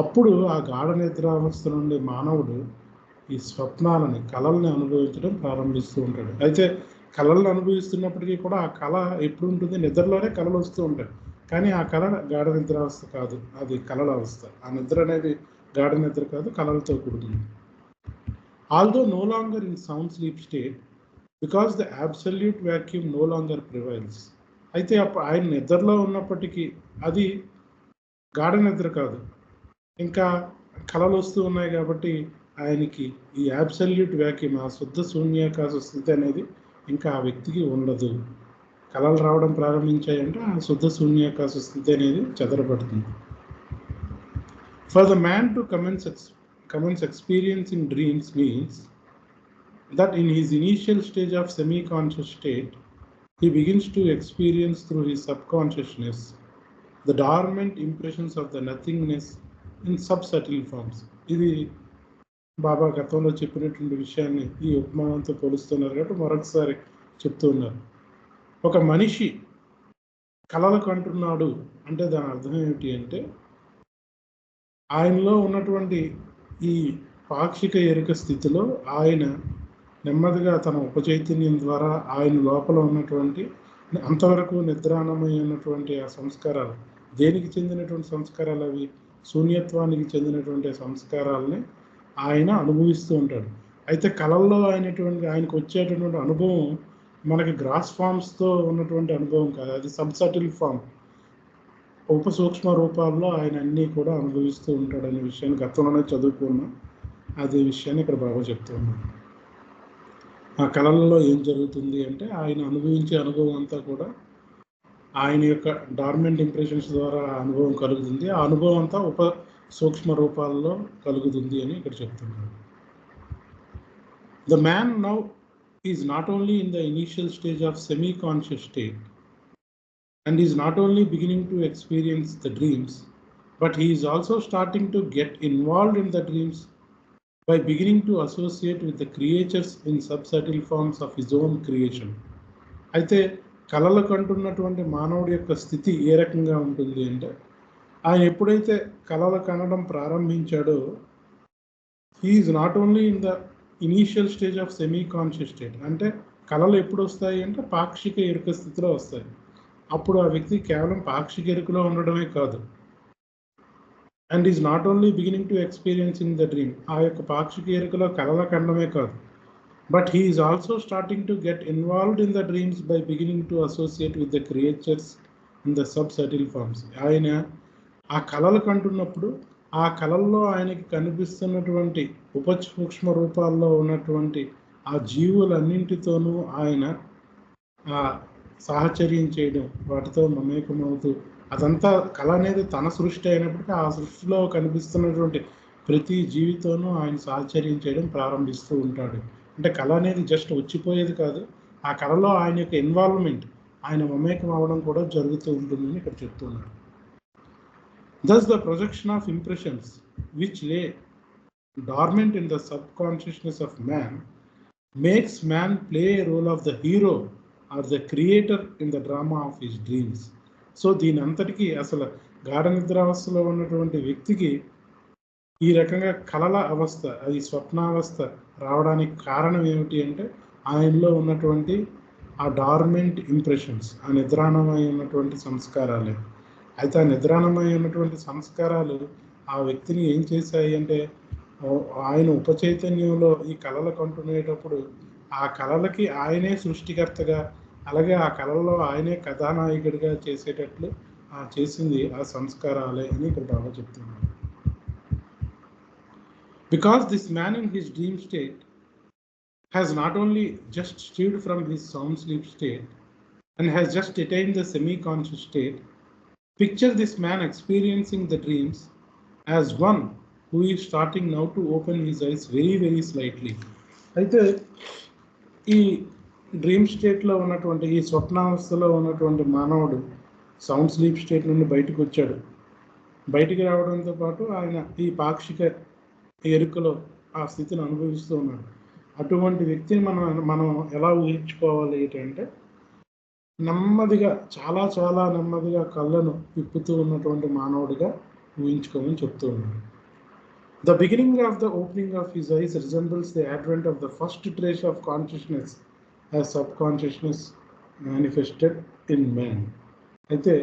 S1: అప్పుడు ఆ గాఢ నిద్రావస్థ నుండి మానవుడు ఈ స్వప్నాలని కళల్ని అనుభవించడం ప్రారంభిస్తూ ఉంటాడు. అయితే కళలను అనుభవిస్తున్నప్పటికీ కూడా ఆ కళ ఎప్పుడు ఉంటుంది, నిద్రలోనే కళలు వస్తూ ఉంటాయి. కానీ ఆ కళ గాఢ నిద్రావస్థ కాదు, అది కళల అవస్థ. ఆ నిద్ర అనేది గాఢ నిద్ర కాదు, కళలతో కూడుతుంది. Although no longer in sound sleep state, because the absolute vacuum no longer prevails. అయితే ఆయన నిద్రలో ఉన్నప్పటికీ అది గాఢ నిద్ర కాదు, ఇంకా కళలు వస్తూ ఉన్నాయి కాబట్టి ఆయనకి ఈ అబ్సల్యూట్ వ్యాక్యూమ్, ఆ శుద్ధ శూన్యాకాశ స్థితి అనేది ఇంకా ఆ వ్యక్తికి ఉండదు. కళలు రావడం ప్రారంభించాయంటే ఆ శుద్ధ శూన్యాకాశ స్థితి అనేది చెదరబడుతుంది. For the man to commence experiencing dreams means that in his initial stage of semi-conscious state, he begins to experience through his subconsciousness the dormant impressions of the nothingness in subsubtle forms. ఇది బాబా గతంలో చెప్పినటువంటి విషయాన్ని ఈ ఉపమానంతో పోలుస్తున్నారు కాబట్టి మరొకసారి చెప్తూ ఉన్నారు. ఒక మనిషి కలలు కంటున్నాడు అంటే దాని అర్థం ఏమిటి అంటే, ఆయనలో ఉన్నటువంటి ఈ పాక్షిక ఎరుక స్థితిలో ఆయన నెమ్మదిగా తన ఉపచైతన్యం ద్వారా ఆయన లోపల ఉన్నటువంటి అంతవరకు నిద్రాణమైనటువంటి ఆ సంస్కారాలు, దేనికి చెందినటువంటి సంస్కారాలు అవి శూన్యత్వానికి చెందినటువంటి సంస్కారాలని ఆయన అనుభవిస్తూ ఉంటాడు. అయితే కళల్లో ఆయనకు వచ్చేటటువంటి అనుభవం మనకి గ్రాస్ ఫామ్స్తో ఉన్నటువంటి అనుభవం కాదు, అది సబ్సటిల్ ఫామ్, ఉపసూక్ష్మ రూపాల్లో ఆయన అన్నీ కూడా అనుభవిస్తూ ఉంటాడు అనే విషయాన్ని గతంలోనే చదువుకున్నాం. అదే విషయాన్ని ఇక్కడ బాగా చెప్తూ ఉన్నాను. ఆ కళల్లో ఏం జరుగుతుంది అంటే ఆయన అనుభవించే అనుభవం అంతా కూడా ఆయన యొక్క డార్మెంట్ ఇంప్రెషన్స్ ద్వారా అనుభవం కలుగుతుంది. ఆ అనుభవం అంతా సూక్ష్మ రూపాల్లో కలుగుతుంది అని ఇక్కడ చెప్తున్నారు. The man now is not only in the initial stage of semi conscious state and is not only beginning to experience the dreams, but he is also starting to get involved in the dreams by beginning to associate with the creatures in subsubtle forms of his own creation. అయితే కళలు కంటున్నటువంటి మానవుడి యొక్క స్థితి ఏ రకంగా ఉంటుంది అంటే, ఆయన ఎప్పుడైతే కళలు కనడం ప్రారంభించాడో, he is not only in the initial stage of semi conscious state, అంటే కళలు ఎప్పుడు వస్తాయి అంటే పాక్షిక ఎరుక స్థితిలో వస్తాయి. అప్పుడు ఆ వ్యక్తి కేవలం పాక్షిక ఎరుకలో ఉండడమే కాదు, and is not only beginning to experiencing the dream, ఆ యొక్క పాక్షిక ఎరుకలో కళల కండమే కాదు, but he is also starting to get involved in the dreams by beginning to associate with the creatures in the subtle forms. ఆయన ఆ కళలు కంటున్నప్పుడు ఆ కళల్లో ఆయనకి కనిపిస్తున్నటువంటి ఉపసూక్ష్మ రూపాల్లో ఉన్నటువంటి ఆ జీవులన్నింటితోనూ ఆయన సాహచర్యం చేయడం, వాటితో మమేకమవుతూ, అదంతా కళ అనేది తన సృష్టి అయినప్పటికీ ఆ సృష్టిలో కనిపిస్తున్నటువంటి ప్రతి జీవితోనూ ఆయన సాహచర్యం చేయడం ప్రారంభిస్తూ ఉంటాడు. అంటే కళ అనేది జస్ట్ వచ్చిపోయేది కాదు, ఆ కళలో ఆయన యొక్క ఇన్వాల్వ్మెంట్, ఆయన మమేకం అవ్వడం కూడా జరుగుతూ ఉంటుందని ఇక్కడ చెప్తున్నారు. Thus the projection of impressions which lay dormant in the subconsciousness of man makes man play a role of the hero or the creator in the drama of his dreams. So దీని అంతటికీ అసలు గాఢ నిద్రావస్థలో ఉన్నటువంటి వ్యక్తికి ఈ రకంగా కలల అవస్థ, అది స్వప్నావస్థ రావడానికి కారణం ఏమిటి అంటే ఆయనలో ఉన్నటువంటి ఆ డార్మెంట్ ఇంప్రెషన్స్, ఆ నిద్రాణమై ఉన్నటువంటి సంస్కారాలే. అయితే ఆ నిద్రాణమై ఉన్నటువంటి సంస్కారాలు ఆ వ్యక్తిని ఏం చేశాయి అంటే ఆయన ఉపచైతన్యంలో ఈ కళలు కంటునేటప్పుడు ఆ కళలకి ఆయనే సృష్టికర్తగా, అలాగే ఆ కళల్లో ఆయనే కథానాయకుడిగా చేసేటట్లు చేసింది ఆ సంస్కారాలే అని ఇక్కడ బాగా చెప్తున్నాను. Because this man in his dream state has not only just stirred from his sound sleep state and has just attained the semi-conscious state, picture this man experiencing the dreams as one who is starting now to open his eyes very, very slightly. అయితే ఈ dream స్టేట్లో ఉన్నటువంటి, ఈ స్వప్నావస్థలో ఉన్నటువంటి మానవుడు sound sleep state నుండి బయటకు వచ్చాడు. బయటికి రావడంతో పాటు ఆయన ఈ పాక్షిక ఎరుకలో ఆ స్థితిని అనుభవిస్తూ ఉన్నాడు. అటువంటి వ్యక్తిని మనం ఎలా ఊహించుకోవాలి ఏంటంటే, నెమ్మదిగా, చాలా చాలా నెమ్మదిగా కళ్ళను విప్పుతూ ఉన్నటువంటి మానవుడిగా ఊహించుకోమని చెప్తూ ఉన్నాడు. The beginning of the opening of his eyes resembles the advent of the first trace of consciousness as subconsciousness manifested in man. అయితే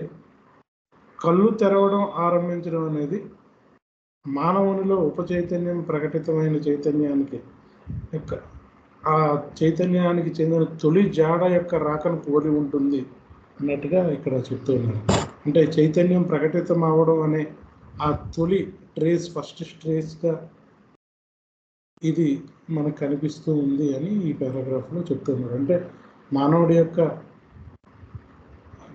S1: కళ్ళు తెరవడం ఆరంభించడం అనేది మానవునిలో ఉపచైతన్యం ప్రకటితమైన చైతన్యానికి యొక్క, ఆ చైతన్యానికి చెందిన తొలి జాడ యొక్క రాకను పోలి ఉంటుంది అన్నట్టుగా ఇక్కడ చెప్తున్నారు. అంటే చైతన్యం ప్రకటితం అవ్వడం అనే ఆ తొలి ట్రేస్, ఫస్ట్ ట్రేస్గా ఇది మనకు కనిపిస్తూ ఉంది అని ఈ పారాగ్రాఫ్లో చెప్తున్నారు. అంటే మానవుడి యొక్క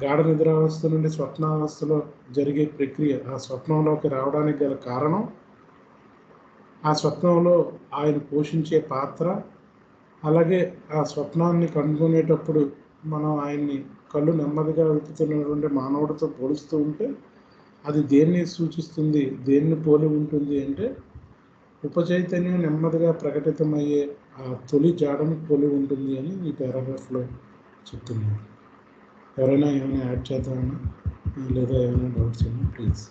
S1: గాఢ నిద్రావస్థ నుండి స్వప్నావస్థలో జరిగే ప్రక్రియ, ఆ స్వప్నంలోకి రావడానికి గల కారణం, ఆ స్వప్నంలో ఆయన పోషించే పాత్ర, అలాగే ఆ స్వప్నాన్ని కనుగొనేటప్పుడు మనం ఆయన్ని కళ్ళు నెమ్మదిగా విప్పుతున్నటువంటి మానవుడితో పోలుస్తూ ఉంటే అది దేన్ని సూచిస్తుంది, దేన్ని పోలి ఉంటుంది అంటే ఉపచైతన్యం నెమ్మదిగా ప్రకటితమయ్యే ఆ తొలి జాడను పోలి ఉంటుంది అని ఈ పారాగ్రాఫ్లో చెప్తున్నారు. ఎవరైనా ఏమైనా యాడ్ చేద్దామన్నా లేదా ఏమైనా డౌట్స్ ఉన్నా ప్లీజ్.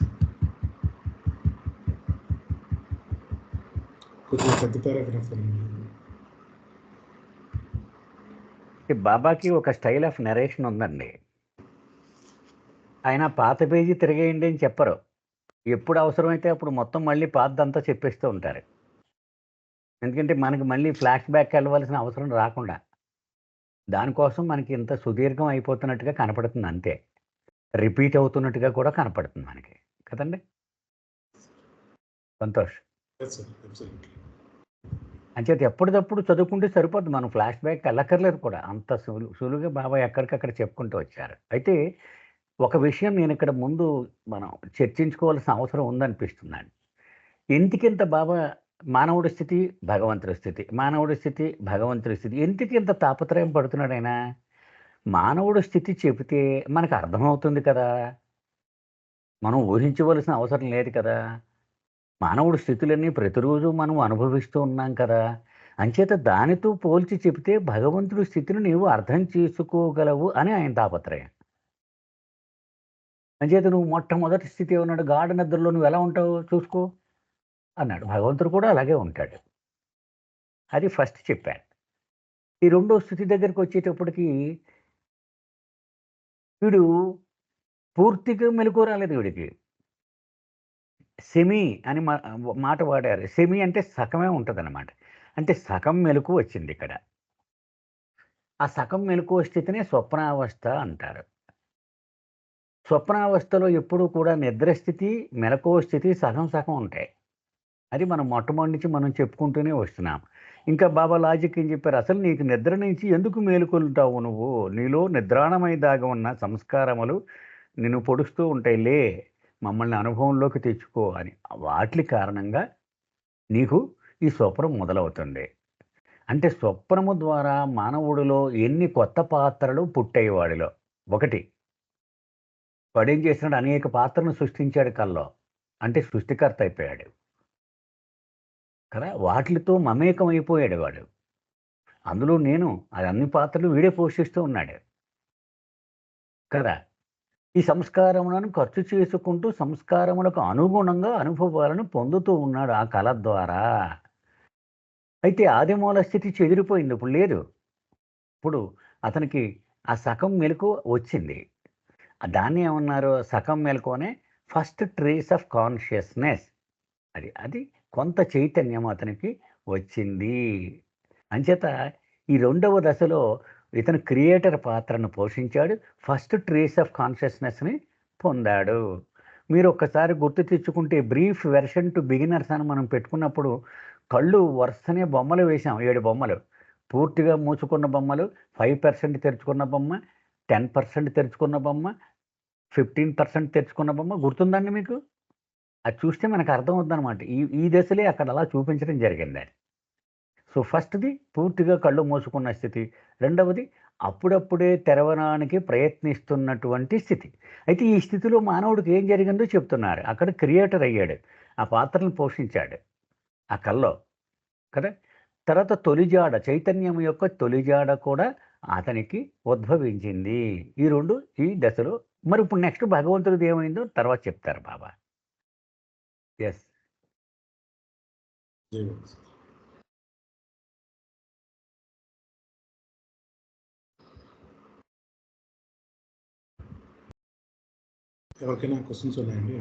S1: కొద్దిగా పెద్ద పారాగ్రాఫ్ అండి.
S2: బాబాకి ఒక స్టైల్ ఆఫ్ నరేషన్ ఉందండి. ఆయన పాత పేజీ తిరిగేయండి అని చెప్పరు. ఎప్పుడు అవసరమైతే అప్పుడు మొత్తం మళ్ళీ పాతదంతా చెప్పేస్తూ ఉంటారు. ఎందుకంటే మనకి మళ్ళీ ఫ్లాష్ బ్యాక్ వెళ్ళవలసిన అవసరం రాకుండా, దానికోసం మనకి ఇంత సుదీర్ఘం అయిపోతున్నట్టుగా కనపడుతుంది, అంతే. రిపీట్ అవుతున్నట్టుగా కూడా కనపడుతుంది మనకి కదండి. సంతోష్ అంచేత ఎప్పటికప్పుడు చదువుకుంటే సరిపోద్ది, మనం ఫ్లాష్ బ్యాక్ వెళ్ళక్కర్లేదు కూడా. అంత సులువుగా బాబా ఎక్కడికక్కడ చెప్పుకుంటూ వచ్చారు. అయితే ఒక విషయం నేను ఇక్కడ ముందు మనం చర్చించుకోవాల్సిన అవసరం ఉందనిపిస్తున్నాను. ఎందుకింత బాబా మానవుడి స్థితి, భగవంతుడి స్థితి, మానవుడి స్థితి, భగవంతుడి స్థితి, ఎందుకు ఇంత తాపత్రయం పడుతున్నాడు ఆయన? మానవుడి స్థితి చెబితే మనకు అర్థమవుతుంది కదా, మనం ఊహించవలసిన అవసరం లేదు కదా. మానవుడి స్థితులన్నీ ప్రతిరోజు మనం అనుభవిస్తూ ఉన్నాం కదా. అంచేత దానితో పోల్చి చెబితే భగవంతుడి స్థితిని నీవు అర్థం చేసుకోగలవు అని ఆయన తాపత్రయం. అంచేత నువ్వు మొట్టమొదటి స్థితి ఉన్నాడు, గాఢ నిద్రలో నువ్వు ఎలా ఉంటావు చూసుకో అన్నాడు. భగవంతుడు కూడా అలాగే ఉంటాడు. అది ఫస్ట్ చెప్పాను. ఈ రెండో స్థితి దగ్గరికి వచ్చేటప్పటికి వీడు పూర్తిగా మెలకు రాలేదు. వీడికి సెమీ అని మాట వాడారు. సెమీ అంటే సగమే ఉంటుంది అన్నమాట. అంటే సగం మెలకు వచ్చింది ఇక్కడ. ఆ సగం మెలకువ స్థితినే స్వప్నావస్థ అంటారు. స్వప్నావస్థలో ఎప్పుడూ కూడా నిద్రస్థితి, మెలకువ స్థితి సగం సగం ఉంటాయి. అది మనం మొట్టమొదటి నుంచి మనం చెప్పుకుంటూనే వస్తున్నాం. ఇంకా బాబా లాజిక్ ఏం చెప్పారు, అసలు నీకు నిద్ర నుంచి ఎందుకు మేలుకొల్తావు నువ్వు, నీలో నిద్రాణమై దాగి ఉన్న సంస్కారములు నిన్ను పొడుస్తూ ఉంటాయి, లే మమ్మల్ని అనుభవంలోకి తెచ్చుకో అని. వాటి కారణంగా నీకు ఈ స్వప్నం మొదలవుతుంది. అంటే స్వప్నము ద్వారా మానవుడిలో ఎన్ని కొత్త పాత్రలు పుట్టాయి వాడిలో. ఒకటి, వాడేం చేసినాడు, అనేక పాత్రలను సృష్టించాడు కల్లో, అంటే సృష్టికర్త అయిపోయాడు కదా. వాటితో మమేకం అయిపోయాడు వాడు. అందులో నేను అది అన్ని పాత్రలు వీడే పోషిస్తూ ఉన్నాడు కదా. ఈ సంస్కారములను ఖర్చు చేసుకుంటూ సంస్కారములకు అనుగుణంగా అనుభవాలను పొందుతూ ఉన్నాడు ఆ కళ ద్వారా. అయితే ఆదిమూల స్థితి చెదిరిపోయింది, ఇప్పుడు లేదు. ఇప్పుడు అతనికి ఆ సగం మెలకు వచ్చింది. దాన్ని ఏమన్నారు, సగం మెలకునే ఫస్ట్ ట్రేస్ ఆఫ్ కాన్షియస్నెస్. అది కొంత చైతన్యం అతనికి వచ్చింది. అంచేత ఈ రెండవ దశలో ఇతను క్రియేటర్ పాత్రను పోషించాడు, ఫస్ట్ ట్రేస్ ఆఫ్ కాన్షియస్నెస్ని పొందాడు. మీరు ఒక్కసారి గుర్తు తెచ్చుకుంటే బ్రీఫ్ వెర్షన్ టు బిగినర్స్ అని మనం పెట్టుకున్నప్పుడు కళ్ళు వరుసనే బొమ్మలు వేసాం, 7 బొమ్మలు. పూర్తిగా మూసుకున్న బొమ్మలు, 5% తెరుచుకున్న బొమ్మ, 10% తెరుచుకున్న బొమ్మ, 15% తెరుచుకున్న బొమ్మ. గుర్తుందండి మీకు? అది చూస్తే మనకు అర్థమవుతుంది అనమాట. ఈ దశలే అక్కడ అలా చూపించడం జరిగింది. సో ఫస్ట్ది పూర్తిగా కళ్ళు మూసుకున్న స్థితి, రెండవది అప్పుడప్పుడే తెరవడానికి ప్రయత్నిస్తున్నటువంటి స్థితి. అయితే ఈ స్థితిలో మానవుడికి ఏం జరిగిందో చెప్తున్నారు. అక్కడ క్రియేటర్ అయ్యాడు, ఆ పాత్రను పోషించాడు ఆ కల్లో కదా. తర్వాత తొలిజాడ, చైతన్యం యొక్క తొలిజాడ కూడా అతనికి ఉద్భవించింది. ఈ రెండు ఈ దశలో. మరి ఇప్పుడు నెక్స్ట్ భగవంతుడిది ఏమైందో తర్వాత చెప్తారు బాబా. ఎస్,
S1: ఎవరికైనా క్వశ్చన్స్ ఉన్నాయండి?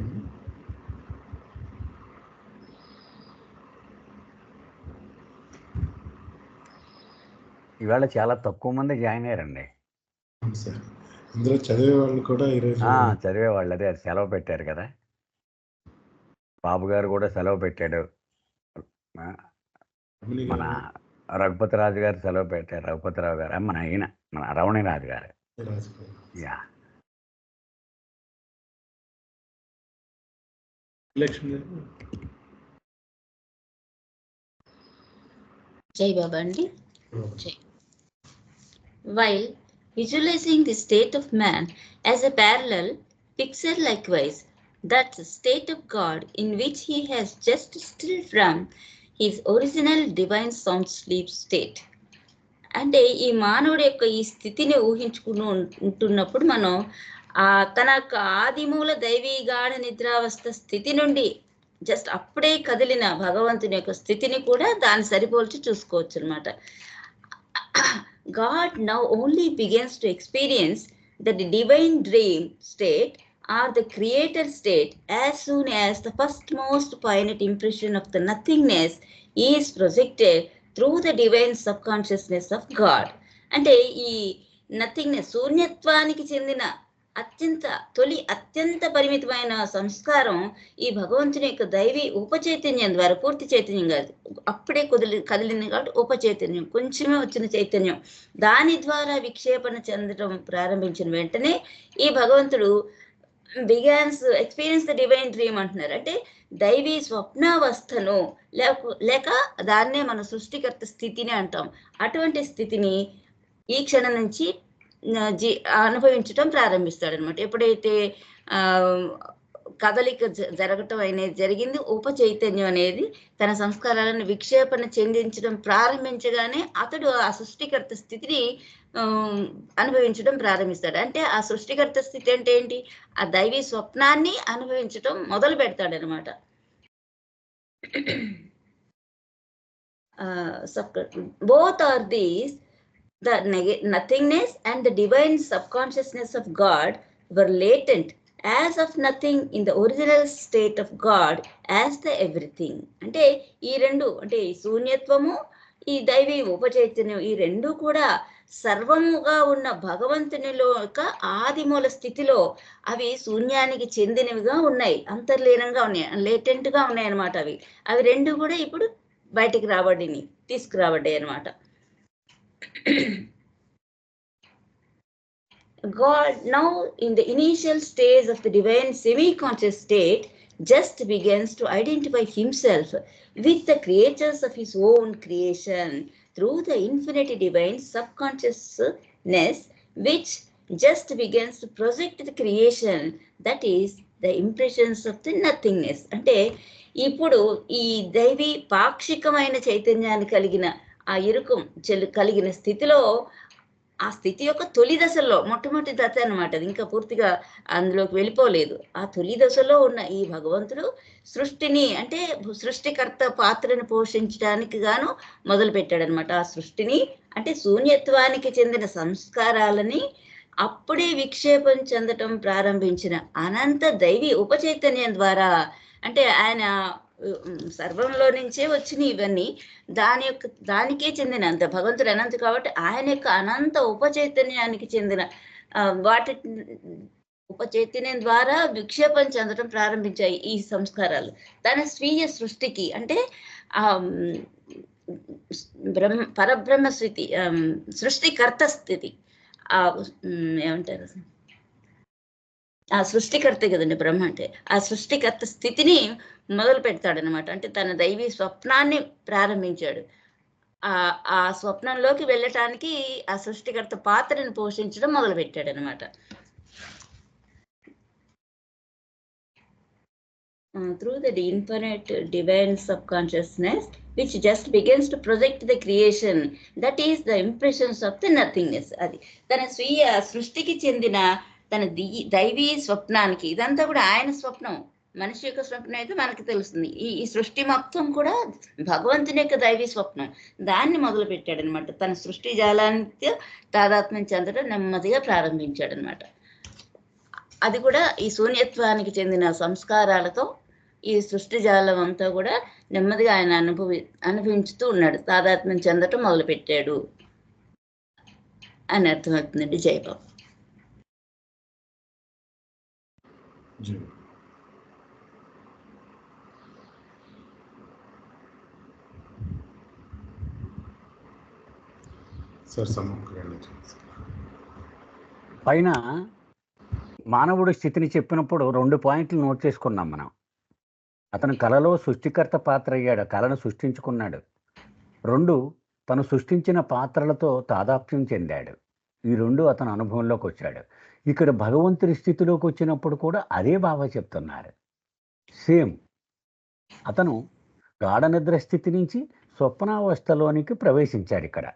S2: ఇవాళ చాలా తక్కువ మంది జాయిన్ అయ్యారండి.
S1: అవును సార్, ఇందులో చదివే వాళ్ళు కూడా ఈరోజు
S2: చదివే వాళ్ళు అదే సెలవు పెట్టారు కదా. బాబు గారు కూడా సెలవు పెట్టాడు, మన రఘుపతిరాజు గారు సెలవు పెట్టారు. రఘుపతిరావు గారు మన ఈయన మన రమణీరాజు గారు. యా,
S5: జై బాబా అండి. While visualizing the state of man as a parallel picture, likewise that state of God in which he has just stilled from his original divine sound sleep state. అంటే ఈ మానవుడి యొక్క ఈ స్థితిని ఊహించుకుని ఉంటున్నప్పుడు మనం తన యొక్క ఆదిమూల దైవీ గాఢ నిద్రావస్థ స్థితి నుండి జస్ట్ అప్పుడే కదిలిన భగవంతుని యొక్క స్థితిని కూడా దాన్ని సరిపోల్చి చూసుకోవచ్చు అనమాట. God now only begins to experience the divine dream state or the creator state as soon as the firstmost poignant impression of the nothingness is projected through the divine subconsciousness of God. అంటే ఈ nothingness, శూన్యత్వానికి చెందిన అత్యంత పరిమితమైన సంస్కారం ఈ భగవంతుని యొక్క దైవీ ఉపచైతన్యం ద్వారా, పూర్తి చైతన్యం కాదు, అప్పుడే కదిలింది కాబట్టి ఉపచైతన్యం, కొంచెమే వచ్చిన చైతన్యం, దాని ద్వారా విక్షేపణ చెందడం ప్రారంభించిన వెంటనే ఈ భగవంతుడు బిగాన్స్ ఎక్స్పీరియన్స్ ద డివైన్ డ్రీమ్ అంటున్నారు. అంటే దైవీ స్వప్నావస్థను లేక దాన్నే మన సృష్టికర్త స్థితిని అంటాం. అటువంటి స్థితిని ఈ క్షణం నుంచి అనుభవించడం ప్రారంభిస్తాడు అనమాట. ఎప్పుడైతే కదలిక జరగటం అనేది జరిగింది, ఉప చైతన్యం అనేది తన సంస్కారాలను విక్షేపణ చెందించడం ప్రారంభించగానే అతడు ఆ సృష్టికర్త స్థితిని అనుభవించడం ప్రారంభిస్తాడు. అంటే ఆ సృష్టికర్త స్థితి అంటే ఏంటి, ఆ దైవీ స్వప్నాన్ని అనుభవించడం మొదలు పెడతాడు అనమాట. Both are these, the nothingness and the divine subconsciousness of God were latent as of nothing in the original state of God as the everything. అంటే ఈ రెండు, అంటే శూన్యత్వము ఈ దైవీ ఉపచైతన్యం ఈ రెండు కూడా సర్వముగా ఉన్న భగవంతునిలో యొక్క ఆదిమూల స్థితిలో అవి శూన్యానికి చెందినవిగా ఉన్నాయి, అంతర్లీనంగా ఉన్నాయి, లేటెంట్ గా ఉన్నాయి అనమాట. అవి రెండు కూడా ఇప్పుడు బయటికి తీసుకురాబడ్డాయి అనమాట. God now in the initial stage of the divine semi-conscious state just begins to identify himself with the creatures of his own creation through the infinite divine subconsciousness, which just begins to project the creation, that is the impressions of the nothingness. అంటే ఇప్పుడు ఈ దైవీ పాక్షికమైన చైతన్యాన్ని కలిగిన ఆ కలిగిన స్థితిలో, ఆ స్థితి యొక్క తొలి దశలో, మొట్టమొదటి దశ అనమాట, అది ఇంకా పూర్తిగా అందులోకి వెళ్ళిపోలేదు. ఆ తొలి దశలో ఉన్న ఈ భగవంతుడు సృష్టిని, అంటే సృష్టికర్త పాత్రను పోషించడానికి గాను మొదలు పెట్టాడనమాట. ఆ సృష్టిని అంటే శూన్యత్వానికి చెందిన సంస్కారాలని అప్పుడే విక్షేపం చెందటం ప్రారంభించిన అనంత దైవీ ఉపచైతన్యం ద్వారా, అంటే ఆయన సర్వంలో నుంచే వచ్చినాయి ఇవన్నీ, దానికే చెందిన అంత భగవంతుడు అనంత కాబట్టి ఆయన యొక్క అనంత ఉపచైతన్యానికి చెందిన వాటి ఉపచైతన్యం ద్వారా విక్షేపం చెందడం ప్రారంభించాయి ఈ సంస్కారాలు. తన స్వీయ సృష్టికి, అంటే పరబ్రహ్మ స్థితి, సృష్టికర్త స్థితి, ఏమంటారు, ఆ సృష్టికర్త కదండి బ్రహ్మ అంటే, ఆ సృష్టికర్త స్థితిని మొదలు పెడతాడనమాట. అంటే తన దైవీ స్వప్నాన్ని ప్రారంభించాడు. ఆ స్వప్నంలోకి వెళ్ళటానికి ఆ సృష్టికర్త పాత్రను పోషించడం మొదలు పెట్టాడనమాట. Through the infinite divine subconsciousness, which just begins to project the creation, that is the impressions of the nothingness. అది తన స్వీయ సృష్టికి చెందిన తన దైవీ స్వప్నానికి, ఇదంతా కూడా ఆయన స్వప్నం, మనిషి యొక్క స్వప్నం అయితే మనకు తెలుస్తుంది. ఈ సృష్టి మొత్తం కూడా భగవంతుని యొక్క దైవీ స్వప్నం, దాన్ని మొదలు పెట్టాడనమాట. తన సృష్టి జాలానికి తాదాత్మ్యం చెందడం నెమ్మదిగా ప్రారంభించాడనమాట. అది కూడా ఈ శూన్యత్వానికి చెందిన సంస్కారాలతో ఈ సృష్టి జాలం అంతా కూడా నెమ్మదిగా ఆయన అనుభవించుతూ ఉన్నాడు, తాదాత్మ్యం చెందటం మొదలు పెట్టాడు అని అర్థమవుతుందండి. జయబాబు.
S2: పైన మానవుడి స్థితిని చెప్పినప్పుడు 2 పాయింట్లు నోట్ చేసుకున్నాం మనం. అతను కళలో సృష్టికర్త పాత్ర అయ్యాడు, కళను సృష్టించుకున్నాడు. 2, తను సృష్టించిన పాత్రలతో తాదాప్యం చెందాడు. ఈ 2 అతను అనుభవంలోకి వచ్చాడు. ఇక్కడ భగవంతుడి స్థితిలోకి వచ్చినప్పుడు కూడా అదే బాబా చెప్తున్నారు. సేమ్ అతను గాఢ నిద్ర స్థితి నుంచి స్వప్నావస్థలోనికి ప్రవేశించాడు ఇక్కడ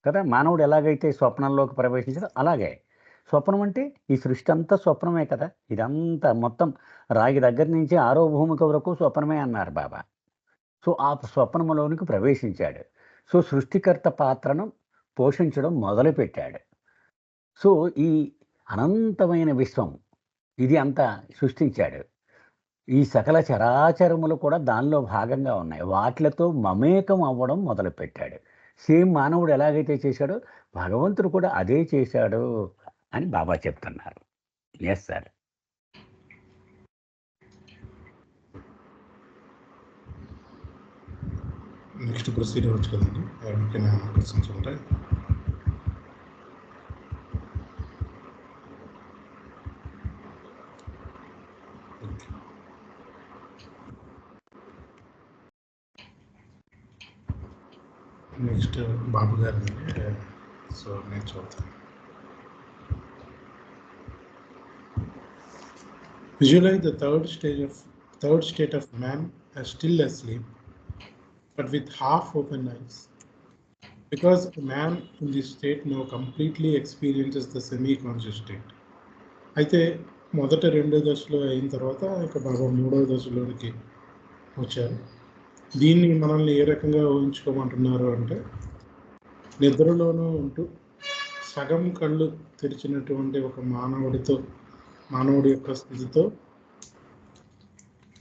S2: కదా. మానవుడు ఎలాగైతే స్వప్నంలోకి ప్రవేశించాడో అలాగే స్వప్నం అంటే ఈ సృష్టి అంతా స్వప్నమే కదా. ఇదంతా మొత్తం రాగి దగ్గర నుంచి 6వ భూమిక వరకు స్వప్నమే అన్నారు బాబా. సో ఆ స్వప్నంలోనికి ప్రవేశించాడు. సో సృష్టికర్త పాత్రను పోషించడం మొదలుపెట్టాడు. సో ఈ అనంతమైన విశ్వం ఇది అంతా సృష్టించాడు. ఈ సకల చరాచరములు కూడా దానిలో భాగంగా ఉన్నాయి. వాటిలతో మమేకం అవ్వడం మొదలుపెట్టాడు. సేమ్ మానవుడు ఎలాగైతే చేశాడో భగవంతుడు కూడా అదే చేశాడు అని బాబా చెప్తున్నారు. Yes sir.
S1: నెక్స్ట్ ప్రొసీడ్ అవ్వచ్చు కదండి. ఎవరికైనా క్వశ్చన్స్ ఉంటాయి? నెక్స్ట్ బాబు గారు. సో నేను చూద్దాను. Visualize the third state of man as still asleep, but with half open eyes. Because man in this state now completely experiences the semi-conscious state. అయితే మొదట 2వ దశలో అయిన తర్వాత ఇక బాబా 3వ దశలోనికి వచ్చారు. దీన్ని మనల్ని ఏ రకంగా ఊహించుకోమంటున్నారు అంటే, నిద్రలోనూ ఉంటూ సగం కళ్ళు తెరిచినటువంటి ఒక మానవుడి యొక్క స్థితితో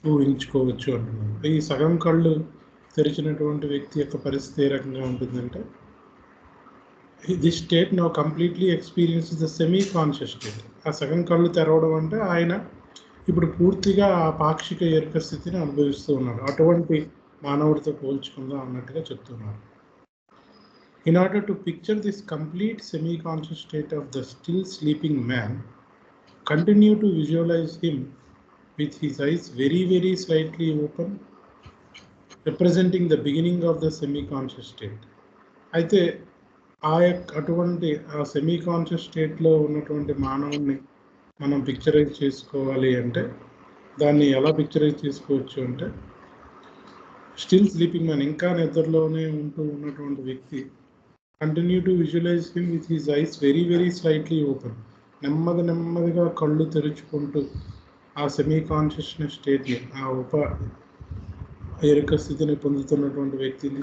S1: ఊహించుకోవచ్చు అంటున్నారు. ఈ సగం కళ్ళు తెరిచినటువంటి వ్యక్తి యొక్క పరిస్థితి ఏ రకంగా ఉంటుందంటే, this state now completely experience the semi conscious state. ఆ సగం కళ్ళు తెరవడం అంటే ఆయన ఇప్పుడు పూర్తిగా ఆ పాక్షిక ఎరుక స్థితిని అనుభవిస్తూ ఉన్నాడు. అటువంటి మానవుడితో పోల్చుకుందాం అన్నట్టుగా చెప్తున్నారు. In order to picture this complete semi-conscious state of the still sleeping man, continue to visualize him with his eyes very, very slightly open, representing the beginning of the semi-conscious state. అయితే అటువంటి ఆ semi conscious స్టేట్లో ఉన్నటువంటి మానవుడిని మనం picturise చేసుకోవాలి అంటే దాన్ని ఎలా పిక్చరైజ్ చేసుకోవచ్చు అంటే, స్టిల్ స్లీపింగ్ మ్యాన్, ఇంకా నిద్రలోనే ఉంటూ ఉన్నటువంటి వ్యక్తి, continue to visualize him with his eyes very very slightly open, నెమ్మదిగా కళ్ళు తెరుచుకుంటూ ఆ సెమీ కాన్షియస్నెస్ స్టేట్ని, ఆ ఎరుక స్థితిని పొందుతున్నటువంటి వ్యక్తిని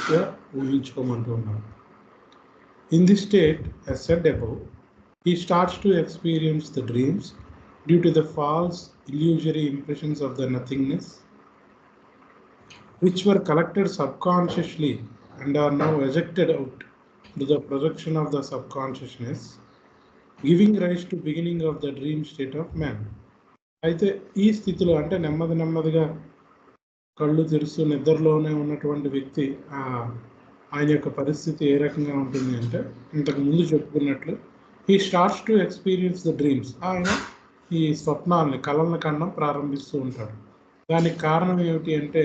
S1: ఊహించుకోమంటూ ఉన్నారు. In this state, as said above, he starts to experience the dreams due to the false illusory impressions of the nothingness, which were collected subconsciously and are now ejected out to the projection of the subconsciousness, giving rise to beginning of the dream state of man. అయితే ఈ స్థితిలో అంటే నెమ్మదిగా కళ్ళు తెరుస్తూ నిద్రలోనే ఉన్నటువంటి వ్యక్తి ఆయన యొక్క పరిస్థితి ఏ రకంగా ఉంటుంది అంటే, ఇంతకు ముందు చెప్పుకున్నట్లు he starts to experience the dreams. ఆయన ఈ స్వప్నాలని, కళలను కనడం ప్రారంభిస్తూ ఉంటాడు. దానికి కారణం ఏమిటి అంటే,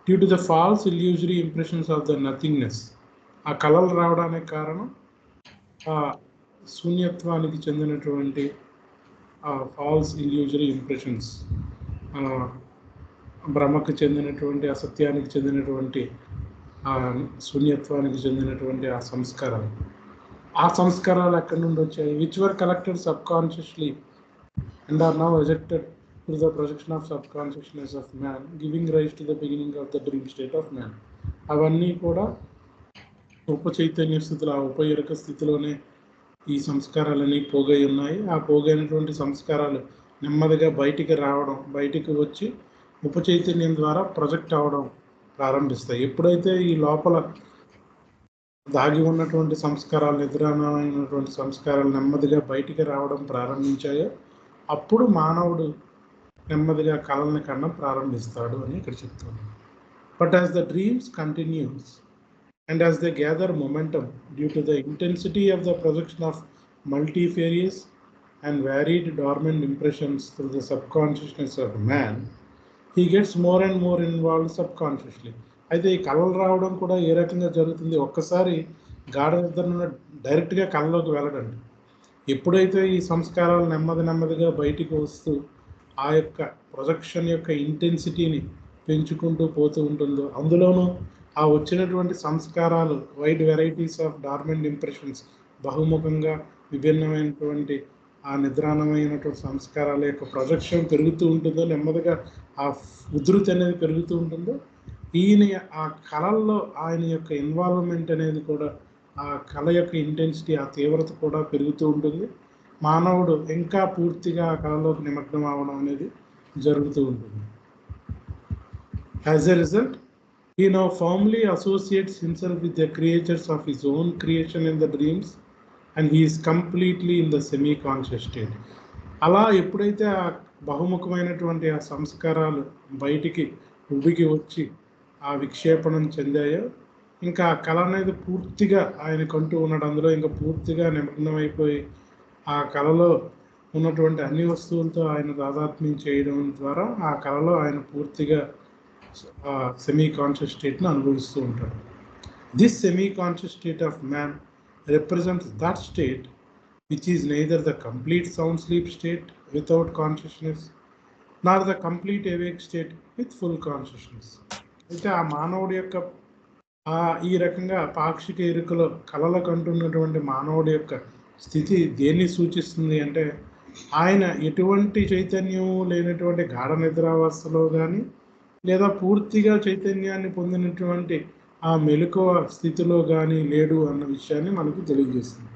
S1: due to the false illusory impressions of the nothingness. ఆ కళలు రావడానికి కారణం ఆ శూన్యత్వానికి చెందినటువంటి ఆ ఫాల్స్ ఇల్యూజరీ ఇంప్రెషన్స్, భ్రమకు చెందినటువంటి, అసత్యానికి చెందినటువంటి, ఆ శూన్యత్వానికి చెందినటువంటి ఆ సంస్కారాలు ఎక్కడి నుండి వచ్చాయి? Which were collected subconsciously and are now ejected to the projection of subconsciousness of man, giving rise to the beginning of the dream state of man. అవన్నీ కూడా ఉపచైతన్య స్థితిలో, ఆ ఉపఎరుక స్థితిలోనే ఈ సంస్కారాలన్నీ పోగై ఉన్నాయి. ఆ పోగైనటువంటి సంస్కారాలు నెమ్మదిగా బయటికి వచ్చి ఉపచైతన్యం ద్వారా ప్రొజెక్ట్ అవ్వడం ప్రారంభిస్తాయి. ఎప్పుడైతే ఈ లోపల దాగి ఉన్నటువంటి సంస్కారాలు, నిద్రాణమైనటువంటి సంస్కారాలు నెమ్మదిగా బయటికి రావడం ప్రారంభించాయో అప్పుడు మానవుడు నెమ్మదిగా కళల్ని కనడం ప్రారంభిస్తాడు అని ఇక్కడ చెప్తున్నాడు. But as the dreams continues and as they gather momentum due to the intensity of the projection of multifarious and varied dormant impressions through the subconsciousness of man, he gets more and more involved subconsciously. అయితే ఈ కళలు రావడం కూడా ఏ రకంగా జరుగుతుంది? ఒక్కసారి గాఢ నిద్ర డైరెక్ట్గా కళలోకి వెళ్ళడండి. ఎప్పుడైతే ఈ సంస్కారాలు నెమ్మదిగా బయటికి వస్తూ ఆ యొక్క ప్రొజెక్షన్ యొక్క ఇంటెన్సిటీని పెంచుకుంటూ పోతూ ఉంటుందో, అందులోనూ ఆ వచ్చినటువంటి సంస్కారాలు wide varieties of dormant impressions, బహుముఖంగా విభిన్నమైనటువంటి ఆ నిద్రాణమైనటువంటి సంస్కారాల యొక్క ప్రొజెక్షన్ పెరుగుతూ ఉంటుందో, నెమ్మదిగా ఆ ఉధృతి అనేది పెరుగుతూ ఉంటుందో, ఈయన ఆ కళల్లో ఆయన యొక్క ఇన్వాల్వ్మెంట్ అనేది కూడా, ఆ కళ యొక్క ఇంటెన్సిటీ, ఆ తీవ్రత కూడా పెరుగుతూ ఉంటుంది. మానవుడు ఇంకా పూర్తిగా ఆ కళలోకి నిమగ్నం అవ్వడం అనేది జరుగుతూ ఉంటుంది. As a result, he now firmly associates himself with the creatures of his own creation in the dreams and he is completely in the semi-conscious state. అలా ఎప్పుడైతే ఆ బహుముఖమైనటువంటి ఆ సంస్కారాలు బయటికి ఉబ్బికి వచ్చి ఆ విక్షేపణం చెందాయో, ఇంకా ఆ కళ అనేది పూర్తిగా ఆయనకంటూ ఉన్నాడు. అందులో ఇంకా పూర్తిగా నిమగ్నమైపోయి ఆ కళలో ఉన్నటువంటి అన్ని వస్తువులతో ఆయన తాదాత్మ్యం చేయడం ద్వారా ఆ కళలో ఆయన పూర్తిగా సెమీ కాన్షియస్ స్టేట్ని అనుభవిస్తూ ఉంటాడు. This semi conscious state of man represents that state which is neither the complete sound sleep state without consciousness nor the complete awake state with full consciousness. అయితే ఆ మానవుడి యొక్క ఈ రకంగా పాక్షిక ఎరుకలో కళలకు అంటున్నటువంటి మానవుడి యొక్క స్థితి దేన్ని సూచిస్తుంది అంటే, ఆయన ఎటువంటి చైతన్యం లేనటువంటి గాఢ నిద్రావస్థలో కానీ లేదా పూర్తిగా చైతన్యాన్ని పొందినటువంటి ఆ మెలకువ స్థితిలో కానీ లేడు అన్న విషయాన్ని మనకు తెలియజేస్తుంది.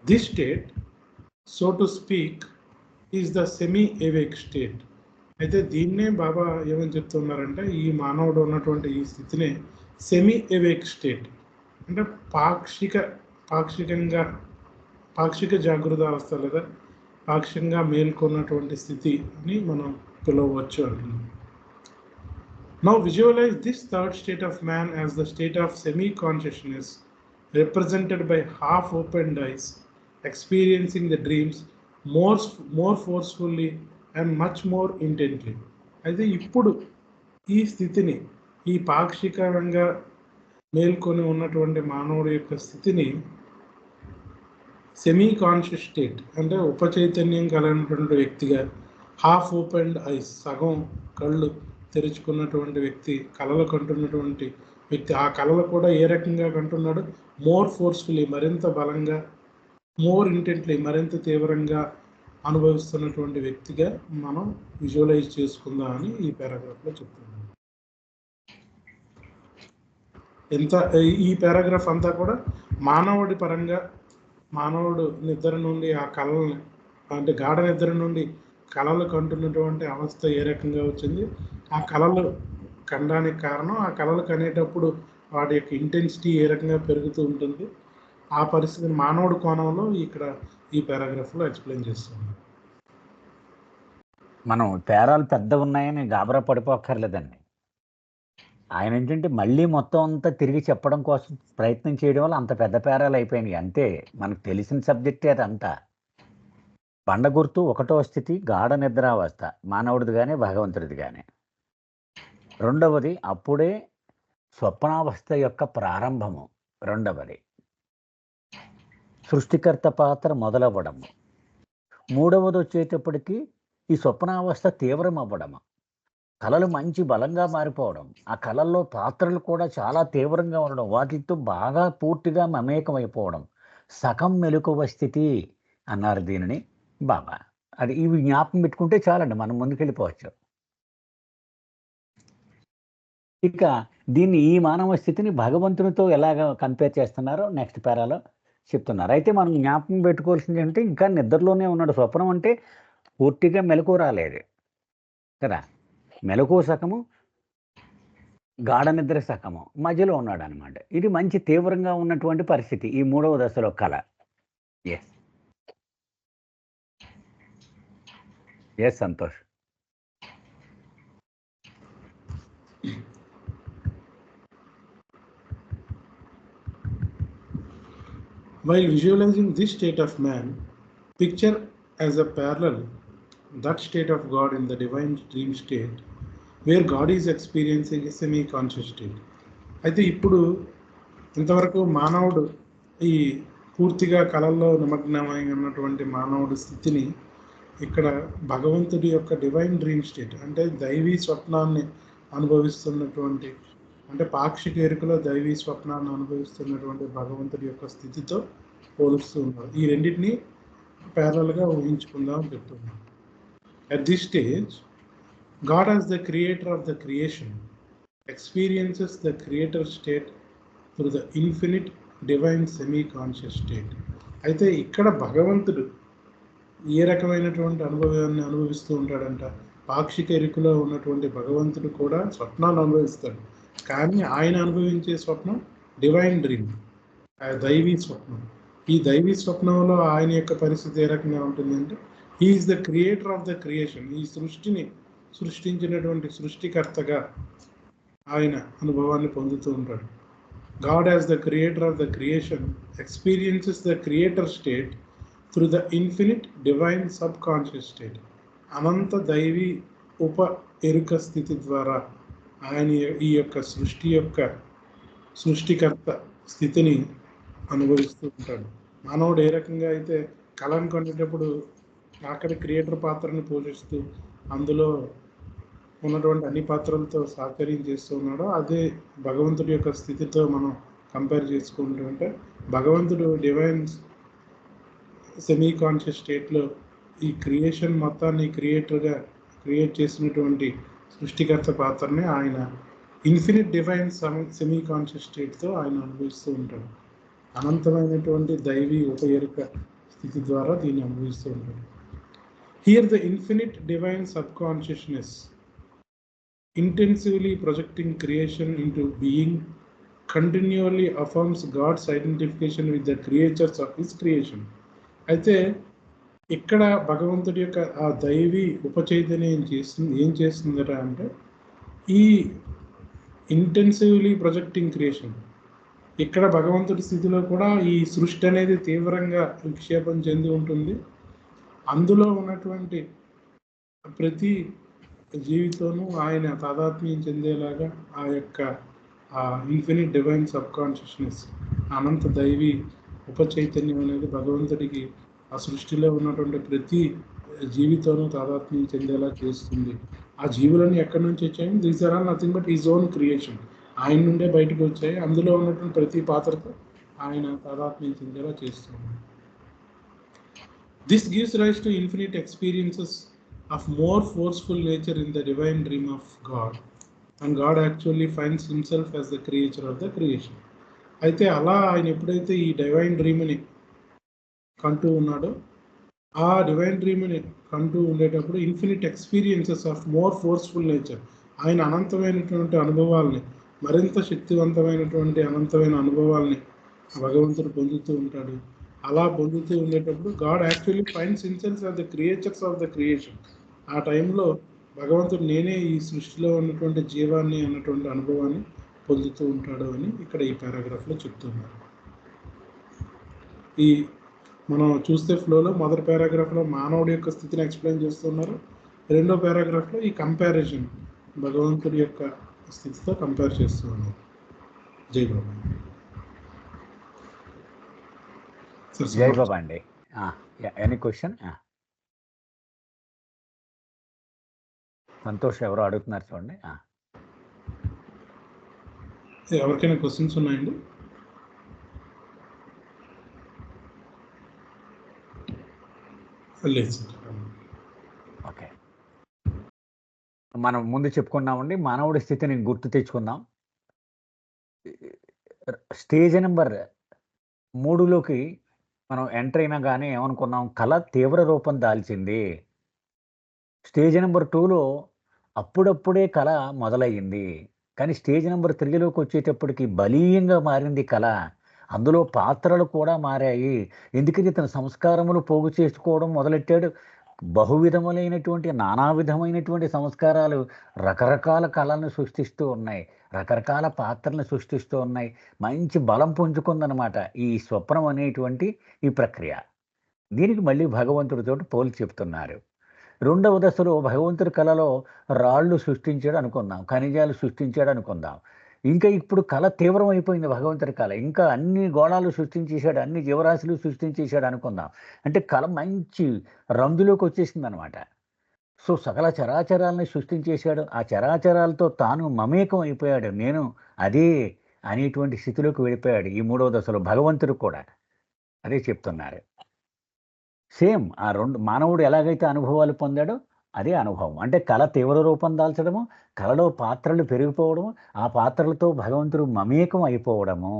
S1: This state, so to speak, is the semi awake state అయితే దీన్నే బాబా ఏమని చెప్తున్నారంటే ఈ మానవుడు ఉన్నటువంటి ఈ స్థితినే సెమీ ఎవేక్ స్టేట్, అంటే పాక్షిక జాగృత అవస్థ లేదా పాక్షికంగా మేల్కొన్నటువంటి స్థితి అని మనం పిలవచ్చు అంటున్నాం. Now visualize this third state of man as the state of semi-consciousness represented by half-opened eyes, experiencing the dreams more forcefully and much more intently. అయితే ఇప్పుడు ఈ స్థితిని, ఈ పాక్షికంగా మేల్కొని ఉన్నటువంటి మానవుడి యొక్క స్థితిని సెమీ కాన్షియస్ స్టేట్, అంటే ఉపచైతన్యం కలిగినటువంటి వ్యక్తిగా, హాఫ్ ఓపెన్డ్ ఐస్, సగం కళ్ళు తెరుచుకున్నటువంటి వ్యక్తి, కళలు కంటున్నటువంటి వ్యక్తి, ఆ కళలు కూడా ఏ రకంగా కంటున్నాడు, మోర్ ఫోర్స్ఫుల్లీ, మరింత బలంగా, మోర్ ఇంటెంట్లీ, మరింత తీవ్రంగా అనుభవిస్తున్నటువంటి వ్యక్తిగా మనం విజువలైజ్ చేసుకుందాం అని ఈ పారాగ్రాఫ్లో చెప్తున్నాం. ఈ పారాగ్రాఫ్ అంతా కూడా మానవుడి పరంగా, మానవుడు నిద్ర నుండి ఆ కళల్ని, అంటే గాఢ నిద్ర నుండి కళలు కంటున్నటువంటి అవస్థ ఏ రకంగా వచ్చింది, ఆ కళలు కనడానికి కారణం, ఆ కళలు కనేటప్పుడు వాటి యొక్క ఇంటెన్సిటీ ఏ రకంగా పెరుగుతూ ఉంటుంది, ఆ పరిస్థితిని మానవుడి కోణంలో ఇక్కడ ఈ పారాగ్రాఫ్లో ఎక్స్ప్లెయిన్ చేస్తున్నాం.
S2: మనం పేరాలు పెద్ద ఉన్నాయని గాబరా పడిపోక్కర్లేదండి. ఆయన ఏంటంటే మళ్ళీ మొత్తం అంతా తిరిగి చెప్పడం కోసం ప్రయత్నం చేయడం వల్ల అంత పెద్ద పేరాలు అయిపోయినాయి. అంతే, మనకు తెలిసిన సబ్జెక్టే అదంతా. బండగుర్తు 1వ స్థితి గాఢ నిద్రావస్థ, మానవుడిది కానీ భగవంతుడిది కానీ. 2వది అప్పుడే స్వప్నావస్థ యొక్క ప్రారంభము. 2వది సృష్టికర్త పాత్ర మొదలవ్వడము. 3వది వచ్చేటప్పటికి ఈ స్వప్నావస్థ తీవ్రం అవ్వడము, కళలు మంచి బలంగా మారిపోవడం, ఆ కళల్లో పాత్రలు కూడా చాలా తీవ్రంగా ఉండడం, వాటితో బాగా పూర్తిగా మమేకమైపోవడం, సగం మెలకువ స్థితి అన్నారు దీనిని బాబా. అది ఇవి జ్ఞాపకం పెట్టుకుంటే చాలండి, మనం ముందుకెళ్ళిపోవచ్చు. ఇక దీన్ని, ఈ మానవ స్థితిని భగవంతునితో ఎలాగ కంపేర్ చేస్తున్నారో నెక్స్ట్ పేరాలో చెప్తున్నారు. అయితే మనం జ్ఞాపకం పెట్టుకోవాల్సింది అంటే ఇంకా నిద్రలోనే ఉన్నాడు. స్వప్నం అంటే పూర్తిగా మెలకు రాలేదు కదా, మెలకువ సగము, గాఢ నిద్ర సగము, మధ్యలో ఉన్నాడు అనమాట. ఇది మంచి తీవ్రంగా ఉన్నటువంటి పరిస్థితి ఈ 3వ దశలో కళ. S Santosh.
S1: While visualizing this state of man, picture as a parallel that state of God in the divine dream state, where God is experiencing a semi-conscious state. అయితే ఇప్పుడు ఇంతవరకు మానవుడు ఈ పూర్తిగా కళల్లో నిమగ్నమై ఉన్నటువంటి మానవుడి స్థితిని ఇక్కడ భగవంతుడి యొక్క డివైన్ డ్రీమ్ స్టేట్, అంటే దైవీ స్వప్నాన్ని అనుభవిస్తున్నటువంటి, అంటే పాక్షిక ఎరుకలో దైవీ స్వప్నాన్ని అనుభవిస్తున్నటువంటి భగవంతుడి యొక్క స్థితితో పోలుస్తూ ఉన్నారు. ఈ రెండింటినీ ప్యారల్గా ఊహించుకుందాం అని చెప్తున్నాను. At this stage, God as the creator of the creation experiences the creator state through the infinite divine semi-conscious state. అయితే ఇక్కడ భగవంతుడు ఏ రకమైనటువంటి అనుభవాన్ని అనుభవిస్తూ ఉంటాడంట, పాక్షిక ఎరుకలో ఉన్నటువంటి భగవంతుడు కూడా స్వప్నాన్ని అనుభవిస్తాడు. కానీ ఆయన అనుభవించే స్వప్నం డివైన్ డ్రీమ్, దైవీ స్వప్నం. ఈ దైవీ స్వప్నంలో ఆయన యొక్క పరిస్థితి ఏ రకంగా ఉంటుందంటే, he is the creator of the creation. ఈ సృష్టిని సృష్టించినటువంటి సృష్టికర్తగా ఆయన అనుభవాన్ని పొందుతూ ఉంటాడు. God as the creator of the creation experiences the creator state through the infinite divine subconscious state. అనంత దైవీ ఉప ఎరుక స్థితి ద్వారా ఆయన ఈ యొక్క సృష్టికర్త స్థితిని అనుభవిస్తూ ఉంటాడు. మానవుడు ఏ రకంగా అయితే కళను కొనేటప్పుడు అక్కడ క్రియేటర్ పాత్రను పోషిస్తూ అందులో ఉన్నటువంటి అన్ని పాత్రలతో సహకర్యం చేస్తూ ఉన్నాడో, అదే భగవంతుడి యొక్క స్థితితో మనం కంపేర్ చేసుకుంటుంటే, భగవంతుడు డివైన్ సెమీ కాన్షియస్ స్టేట్లో ఈ క్రియేషన్ మొత్తాన్ని క్రియేట్ చేసినటువంటి సృష్టికర్త పాత్రని ఆయన ఇన్ఫినిట్ డివైన్ సెమీ కాన్షియస్ స్టేట్తో ఆయన అనుభవిస్తూ ఉంటాడు. అనంతమైనటువంటి దైవీ ఉప ఎరుక స్థితి ద్వారా దీన్ని అనుభవిస్తూ ఉంటాడు. Here the infinite divine subconsciousness intensively projecting creation into being continually affirms God's identification with the creatures of his creation. అయితే ఇక్కడ భగవంతుడి యొక్క ఆ దైవీ ఉపచైతన్యం ఏం చేస్తుందట అంటే ఈ ఇంటెన్సివ్లీ ప్రొజెక్టింగ్ క్రియేషన్, ఇక్కడ భగవంతుడి స్థితిలో కూడా ఈ సృష్టి అనేది తీవ్రంగా విక్షేపం చెంది ఉంటుంది. అందులో ఉన్నటువంటి ప్రతి జీవితోనూ ఆయన తాదాత్మ్యం చెందేలాగా ఆ యొక్క ఇన్ఫినిట్ డివైన్ సబ్ కాన్షియస్నెస్, అనంత దైవీ ఉపచైతన్యం అనేది భగవంతుడికి ఆ సృష్టిలో ఉన్నటువంటి ప్రతి జీవితోనూ తాదాత్మ్యం చెందేలా చేస్తుంది. ఆ జీవులన్నీ ఎక్కడి నుంచి వచ్చాయి? These are all nothing but his own creation. ఆయన నుండే బయటకు వచ్చాయి. అందులో ఉన్నటువంటి ప్రతి పాత్రతో ఆయన తాదాత్మ్యం చెందేలా చేస్తుంది. This gives rise to infinite experiences of more forceful nature in the divine dream of God, and God actually finds himself as the creature of the creation. అయితే అలా ఆయన ఎప్పుడైతే ఈ డివైన్ డ్రీమ్ని కంటూ ఉన్నాడో, ఆ డివైన్ డ్రీమ్ని కంటూ ఉండేటప్పుడు infinite experiences of more forceful nature, ఆయన అనంతమైనటువంటి అనుభవాల్ని, మరింత శక్తివంతమైనటువంటి అనంతమైన అనుభవాల్ని భగవంతుడు పొందుతూ ఉంటాడు. అలా పొందుతూ ఉండేటప్పుడు God actually finds himself as the creatures of the creation. ఆ టైంలో భగవంతుడు నేనే ఈ సృష్టిలో ఉన్నటువంటి జీవాన్ని అన్నటువంటి అనుభవాన్ని పొందుతూ ఉంటాడు అని ఇక్కడ ఈ పారాగ్రాఫ్లో చెప్తున్నారు. ఈ మనం చూస్తే ఫ్లోలో మొదటి పారాగ్రాఫ్లో మానవుడి యొక్క స్థితిని ఎక్స్ప్లెయిన్ చేస్తున్నారు. రెండో పారాగ్రాఫ్లో ఈ కంపారిజన్ భగవంతుడి యొక్క స్థితితో కంపేర్ చేస్తూ ఉన్నారు. జై బాబా.
S2: జై బాబా అండి. Any question? సంతోష్ ఎవరో అడుగుతున్నారు చూడండి.
S1: ఎవరికైనా క్వశ్చన్స్ ఉన్నాయండి? లేదు సార్.
S2: ఓకే, మనం ముందు చెప్పుకున్నామండి, మానవుడి స్థితిని గుర్తు తెచ్చుకుందాం. స్టేజ్ నెంబర్ 3లోకి మనం ఎంటర్ అయినా కానీ ఏమనుకున్నాం? కళ తీవ్ర రూపం దాల్చింది. స్టేజ్ నెంబర్ 2లో అప్పుడప్పుడే కళ మొదలయ్యింది. కానీ స్టేజ్ నెంబర్ 3లోకి వచ్చేటప్పటికి బలీయంగా మారింది కళ. అందులో పాత్రలు కూడా మారాయి. ఎందుకని ఇతను సంస్కారములు పోగు చేసుకోవడం మొదలెట్టాడు. బహువిధములైనటువంటి నానా విధమైనటువంటి సంస్కారాలు రకరకాల కళలను సృష్టిస్తూ ఉన్నాయి, రకరకాల పాత్రలను సృష్టిస్తూ ఉన్నాయి. మంచి బలం పుంజుకుందనమాట ఈ స్వప్నం అనేటువంటి ఈ ప్రక్రియ. దీనికి మళ్ళీ భగవంతుడితో పోల్చి చెప్తున్నారు. రెండవ దశలో భగవంతుడి కళలో రాళ్ళు సృష్టించాడు అనుకుందాం, ఖనిజాలు సృష్టించాడు అనుకుందాం. ఇంకా ఇప్పుడు కళ తీవ్రం అయిపోయింది. భగవంతుడి కళ ఇంకా అన్ని గోళాలు సృష్టించేశాడు, అన్ని జీవరాశులు సృష్టించేశాడు అనుకుందాం. అంటే కళ మంచి రంగులోకి వచ్చేసింది అనమాట. సో సకల చరాచరాలని సృష్టించేశాడు. ఆ చరాచరాలతో తాను మమేకం అయిపోయాడు. నేను అదే అనేటువంటి స్థితిలోకి వెళ్ళిపోయాడు ఈ 3వ దశలో భగవంతుడు కూడా. అదే చెప్తున్నారు. సేమ్ ఆ రెండు మానవుడు ఎలాగైతే అనుభవాలు పొందాడో అదే అనుభవం. అంటే కళ తీవ్ర రూపం దాల్చడము, కళలో పాత్రలు పెరిగిపోవడము, ఆ పాత్రలతో భగవంతుడు మమేకం అయిపోవడము,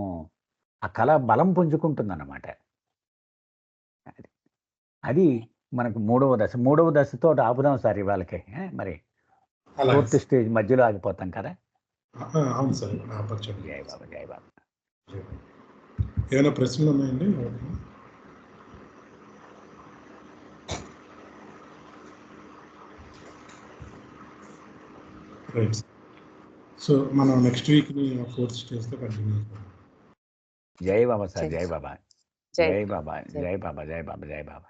S2: ఆ కళ బలం పుంజుకుంటుందన్నమాట. అది మనకు 3వ దశ. 3వ దశతో ఆపుదాం సార్ ఇవాళకి. మరి 4th స్టేజ్ మధ్యలో ఆగిపోతాం కదా.
S1: అవును సార్.
S2: జై బాబా, జై బాబా.
S1: ఏమైనా ప్రశ్నలు ఉన్నాయండి? రైట్. సో మనం నెక్స్ట్ వీక్ని 4th స్టేజ్తో కంటిన్యూ చేద్దాం.
S2: జై బాబా సార్. జై బాబా, జై బాబా, జై బాబా, జై బాబా, జై బాబా.